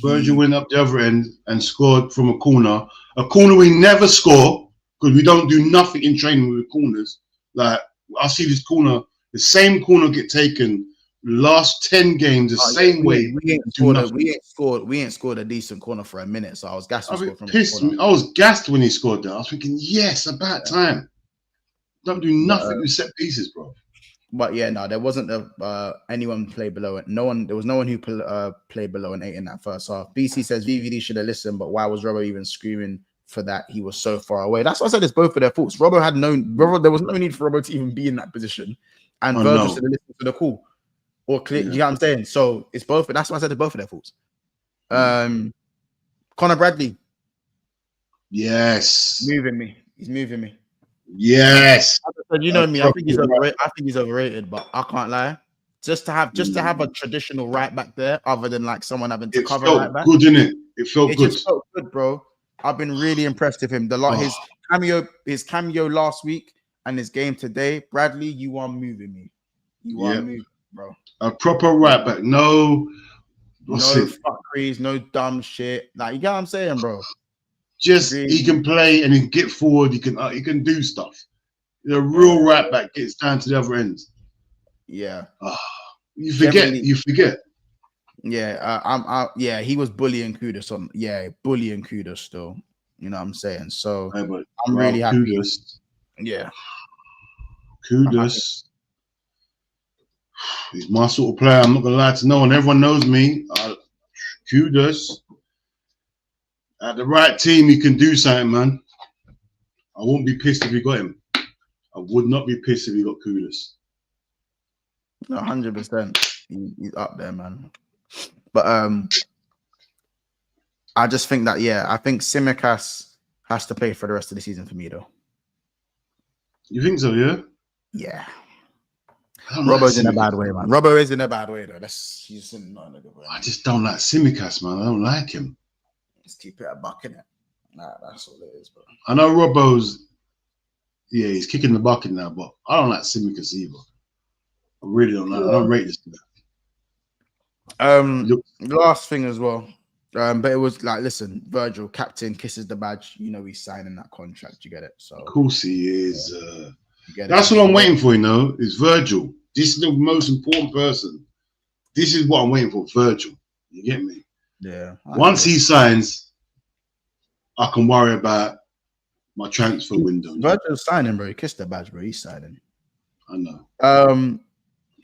Virgil went up the other end and scored from a corner we never score because we don't do nothing in training with corners. Like, I see this corner, the same corner get taken last 10 games the same way. We ain't scored a decent corner for a minute, so I was gassed. I was gassed when he scored that. I was thinking, yes, about time. Don't do nothing with set pieces, bro. But there wasn't anyone play below it. There was no one who played below an 8 in that first half. BC says VVD should have listened, but why was Robbo even screaming for that? He was so far away. That's why I said it's both of their faults. There was no need for Robbo to even be in that position, and Virgil should have listened to the call or clear. You know what I'm saying? So it's both. That's why I said it's both of their faults. Conor Bradley, yes, he's moving me. Yes, you know me. I think he's overrated, but I can't lie. Just to have a traditional right back there, other than like someone having to cover right back. Good, didn't it? It felt good. Just felt good, bro. I've been really impressed with him. His cameo last week and his game today. Bradley, you are moving me. You are moving, bro. A proper right back. No fuckeries, no dumb shit. Like, you get what I'm saying, bro. Just he can play and he can get forward. He can do stuff. The real right back gets down to the other end. Yeah. You forget. Yeah. He was bullying Kudus on. Yeah, bullying Kudus still. You know what I'm saying? So I'm really happy. Kudus. Yeah. Kudus. He's my sort of player. I'm not gonna lie to no one. Everyone knows me. Kudus. At the right team, he can do something, man. I won't be pissed if he got him. I would not be pissed if he got Kudus. 100%. He's up there, man. But I just think that I think Tsimikas has to play for the rest of the season for me, though. You think so? Yeah. Yeah. Robbo's in a bad way, man. Robbo is in a bad way, though. He's not in a good way. I just don't like Tsimikas, man. I don't like him. Just keep it a buck, innit? Nah, that's all it is, bro. I know Robbo's, he's kicking the bucket now, but I don't like Tsimikas either. I really don't like. I don't rate this guy. Last thing as well, but it was like, listen, Virgil, captain, kisses the badge. You know he's signing that contract. You get it? So of course he is. That's what I'm waiting for. Is Virgil. This is the most important person. This is what I'm waiting for, Virgil. You get me? Yeah. Once he signs, I can worry about my transfer window. Virgil's signing, bro. He kissed the badge, bro. He's signing. I know.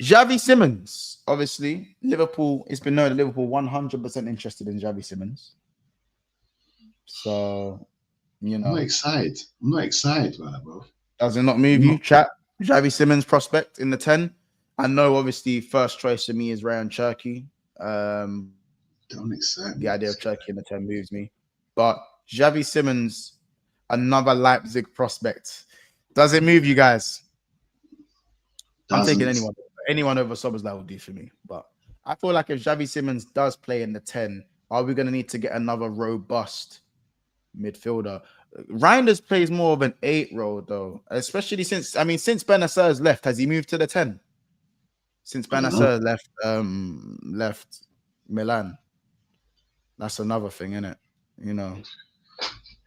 Xavi Simmons, obviously, Liverpool. It's been known that Liverpool 100% interested in Xavi Simmons. So, I'm not excited. I'm not excited about that, bro. Does it not move you, chat? Xavi Simmons prospect in the 10. I know, obviously, first choice for me is Ryan Cherky. Don't excite me. The idea of Cherky in the 10 moves me. But Xavi Simmons, another Leipzig prospect. Does it move you guys? I'm taking Doesn't. anyone over Szoboszlai will do for me. But I feel like if Xavi Simmons does play in the 10, are we going to need to get another robust midfielder? Reinders plays more of an 8 role though, especially since Benacer has left. Has he moved to the 10? Since Benacer left Milan, that's another thing, isn't it? You know,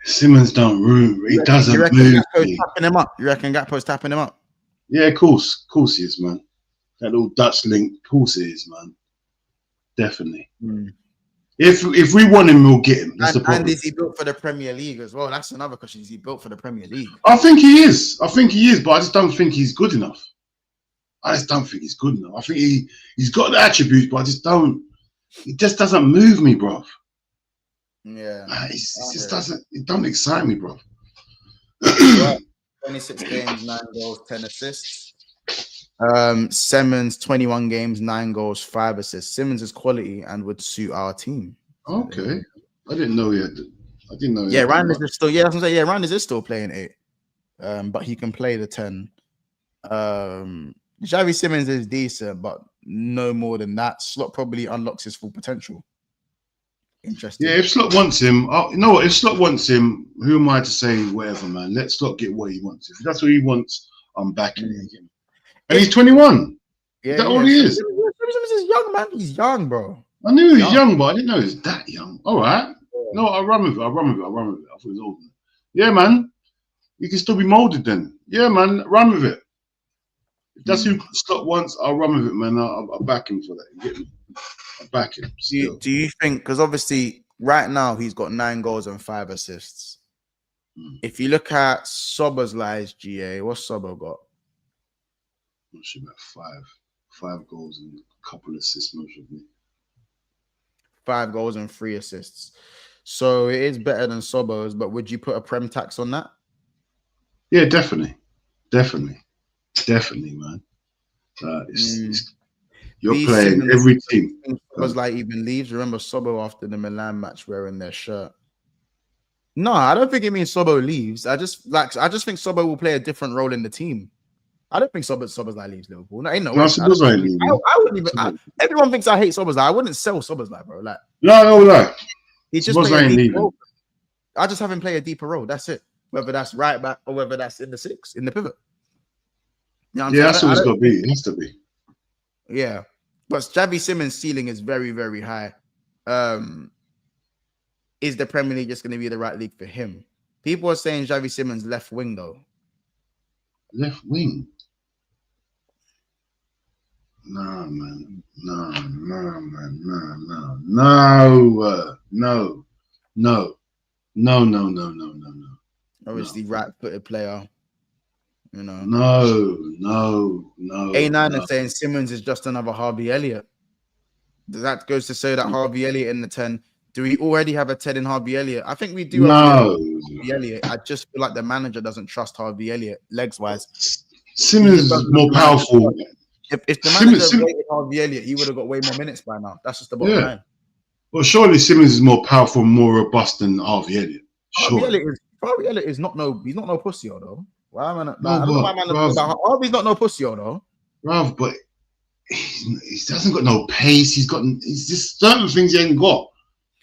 Simmons don't move. He doesn't move. Tapping him up. You reckon Gakpo's tapping him up? Yeah, of course he is, man. That little Dutch link, of course it is, man. Definitely. If we want him, we'll get him. That's the problem. And is he built for the Premier League as well? That's another question. Is he built for the Premier League? I think he is. But I just don't think he's good enough. I think he's got the attributes, but it just doesn't move me, bro. Yeah. It don't excite me, bro. 26 games, 9 goals, 10 assists. Simmons, 21 games, 9 goals, 5 assists. Simmons is quality and would suit our team. Okay. I didn't know yet. Yeah, Reinders is still. Yeah, I was gonna say, yeah, Reinders is still playing 8. But he can play the 10. Xavi Simmons is decent, but no more than that. Slot probably unlocks his full potential. Interesting. Yeah, if Slot wants him, you know what? If Slot wants him, who am I to say whatever, man? Let Slot get what he wants. If that's what he wants, I'm backing him. And he's 21. Yeah, is that all he is? Simmons is young, man. He's young, bro. I knew he was young, but I didn't know he was that young. All right. No, I'll run with it. I thought he was old. Yeah, man. He can still be molded then. Yeah, man. Run with it. If that's who Slot wants, I'll run with it, man. I'll back him for that. You get me? I'll back him. Do you think, because obviously right now he's got 9 goals and 5 assists. If you look at Szoboszlai's GA, what's Sobo got? Should about 5 goals and a couple of assists, most of me. 5 goals and 3 assists. So it is better than Sobo's, but would you put a prem tax on that? Yeah, definitely, man. You're playing every team. Was like even leaves. Remember Sobo after the Milan match wearing their shirt. No, I don't think it means Sobo leaves. I just think Sobo will play a different role in the team. I don't think Szoboszlai leaves Liverpool. No, ain't no way. I wouldn't even. Everyone thinks I hate Szoboszlai. I wouldn't sell Szoboszlai, bro. Like no. He just played a deeper role. I just have him play a deeper role. That's it. Whether that's right back or whether that's in the 6, in the pivot. You know that's what it's got to be. It has to be. Yeah, but Xavi Simmons' ceiling is very, very high. Is the Premier League just going to be the right league for him? People are saying Xavi Simmons left wing though. Left wing. No, man. No. Obviously, right-footed player. You know. No. A9 is saying Simmons is just another Harvey Elliott. That goes to say that Harvey Elliott in the 10. Do we already have a 10 in Harvey Elliott? I think we do. No. Harvey Elliott. I just feel like the manager doesn't trust Harvey Elliott legs-wise. Simmons is more powerful. If the manager rated Harvey Elliott, he would have got way more minutes by now. That's just the bottom line. Well, surely Simmons is more powerful, more robust than Harvey Elliott. Harvey Elliott is not no. He's not no pussy though. Why am I not? I don't know why man. Harvey's not no pussy though. Bruv, but he hasn't got no pace. He's just certain things he ain't got.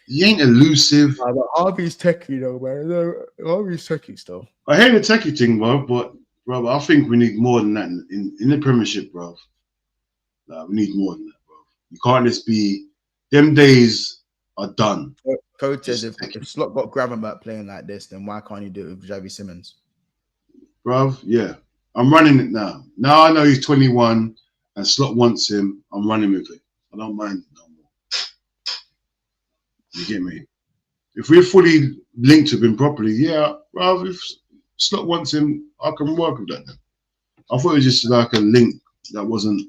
He ain't elusive. Harvey's techie though, man. Harvey's techie still. I hate the techie thing, bro, but I think we need more than that in the Premiership, bro. We need more than that, bro. You can't just be. Them days are done. Coach says if Slot got Gravenberch playing like this, then why can't you do it with Xavi Simmons? Bruv, yeah. I'm running it now. Now I know he's 21 and Slot wants him. I'm running with it. I don't mind no more. You get me? If we're fully linked with him properly, yeah, bruv, if Slot wants him, I can work with that then. I thought it was just like a link that wasn't.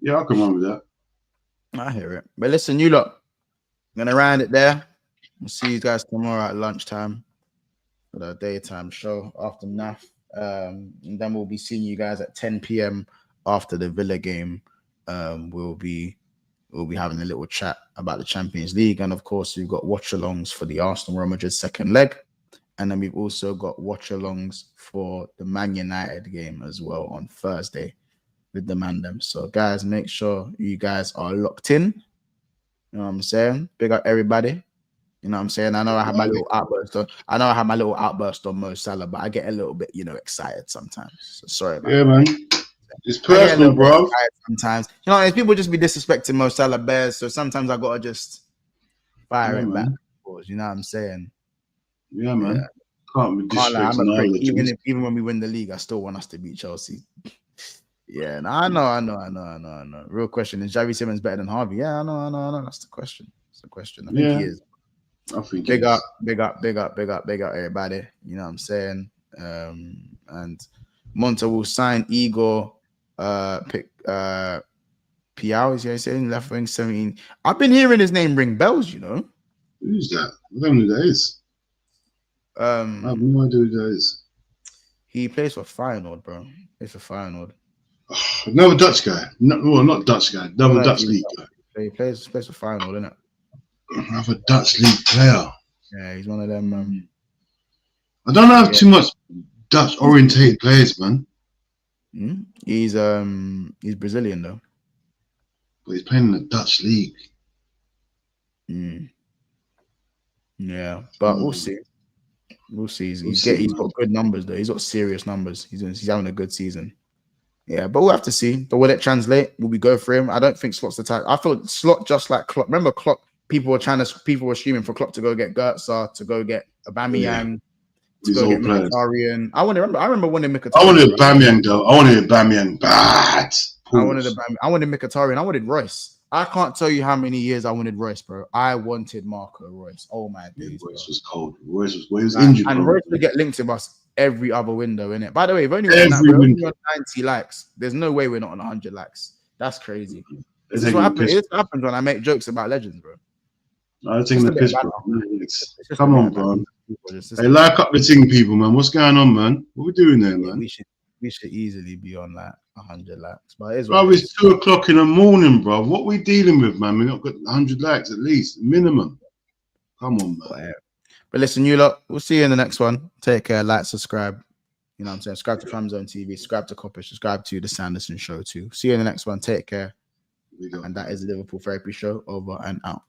Yeah, I can run with that. I hear it. But listen, you lot, I'm gonna round it there. We'll see you guys tomorrow at lunchtime for the daytime show after NAF. And then we'll be seeing you guys at 10 p.m. after the Villa game. We'll be having a little chat about the Champions League, and of course we've got watch-alongs for the Arsenal Real Madrid second leg. And then we've also got watch-alongs for the Man United game as well on Thursday with the Mandem. So, guys, make sure you guys are locked in. You know what I'm saying? Big up everybody. You know what I'm saying? I know I have my little outburst. On Mo Salah, but I get a little bit, excited sometimes. So sorry about that. Man. It's personal, bro. Sometimes, people just be disrespecting Mo Salah Bears. So sometimes I gotta just fire it back. You know what I'm saying? Yeah, man. Yeah. Can't be disrespecting. Even when we win the league, I still want us to beat Chelsea. Yeah, I know. Real question: is Xavi Simmons better than Harvey? Yeah, I know. That's the question. I think he is. I think big up, everybody. You know what I'm saying? And Monta will sign Igor. Piao is saying left wing 17. I've been hearing his name ring bells. Who's that? I don't know who that is. I have no idea who that is. He plays for Feyenoord, bro. Plays for Feyenoord. Another Dutch guy. Not Dutch guy. Another Dutch league guy. He plays for Feyenoord, isn't it? Another Dutch league player. Yeah, he's one of them. I don't have too much Dutch orientated players, man. He's Brazilian though. But he's playing in the Dutch league. Yeah, but we'll see. We'll see. He's got good numbers though. He's got serious numbers. He's having a good season. Yeah, but we'll have to see. But will it translate? Will we go for him? I don't think Slot's the type. I thought Slot just like Klopp. Remember Klopp? People were streaming for Klopp to go get Gertza, to go get Aubameyang, to go get Mkhitaryan. I remember wanting Mkhitaryan. I wanted Aubameyang though. I wanted Aubameyang bad. I wanted Mkhitaryan. I wanted Royce. I can't tell you how many years I wanted Royce, bro. I wanted Marco Royce. Oh my days. Royce was cold. Royce was injured. And Royce would get linked to us every other window, innit? By the way, we're only on 90 likes. There's no way we're not on 100 likes. That's crazy. This is what happens when I make jokes about legends, bro. I think the piss, bro. Come on, bro. Hey, like up the thing, people, man. What's going on, man? What we doing there, man? We should easily be on like 100 likes. But it's 2 o'clock in the morning, bro. What we dealing with, man? We not got 100 likes at least, minimum. Come on, man. But listen, you lot, we'll see you in the next one. Take care, like, subscribe. You know what I'm saying? Subscribe to Prime Zone TV, subscribe to Coppish, subscribe to the Sanderson Show too. See you in the next one. Take care. And that is the Liverpool Therapy Show. Over and out.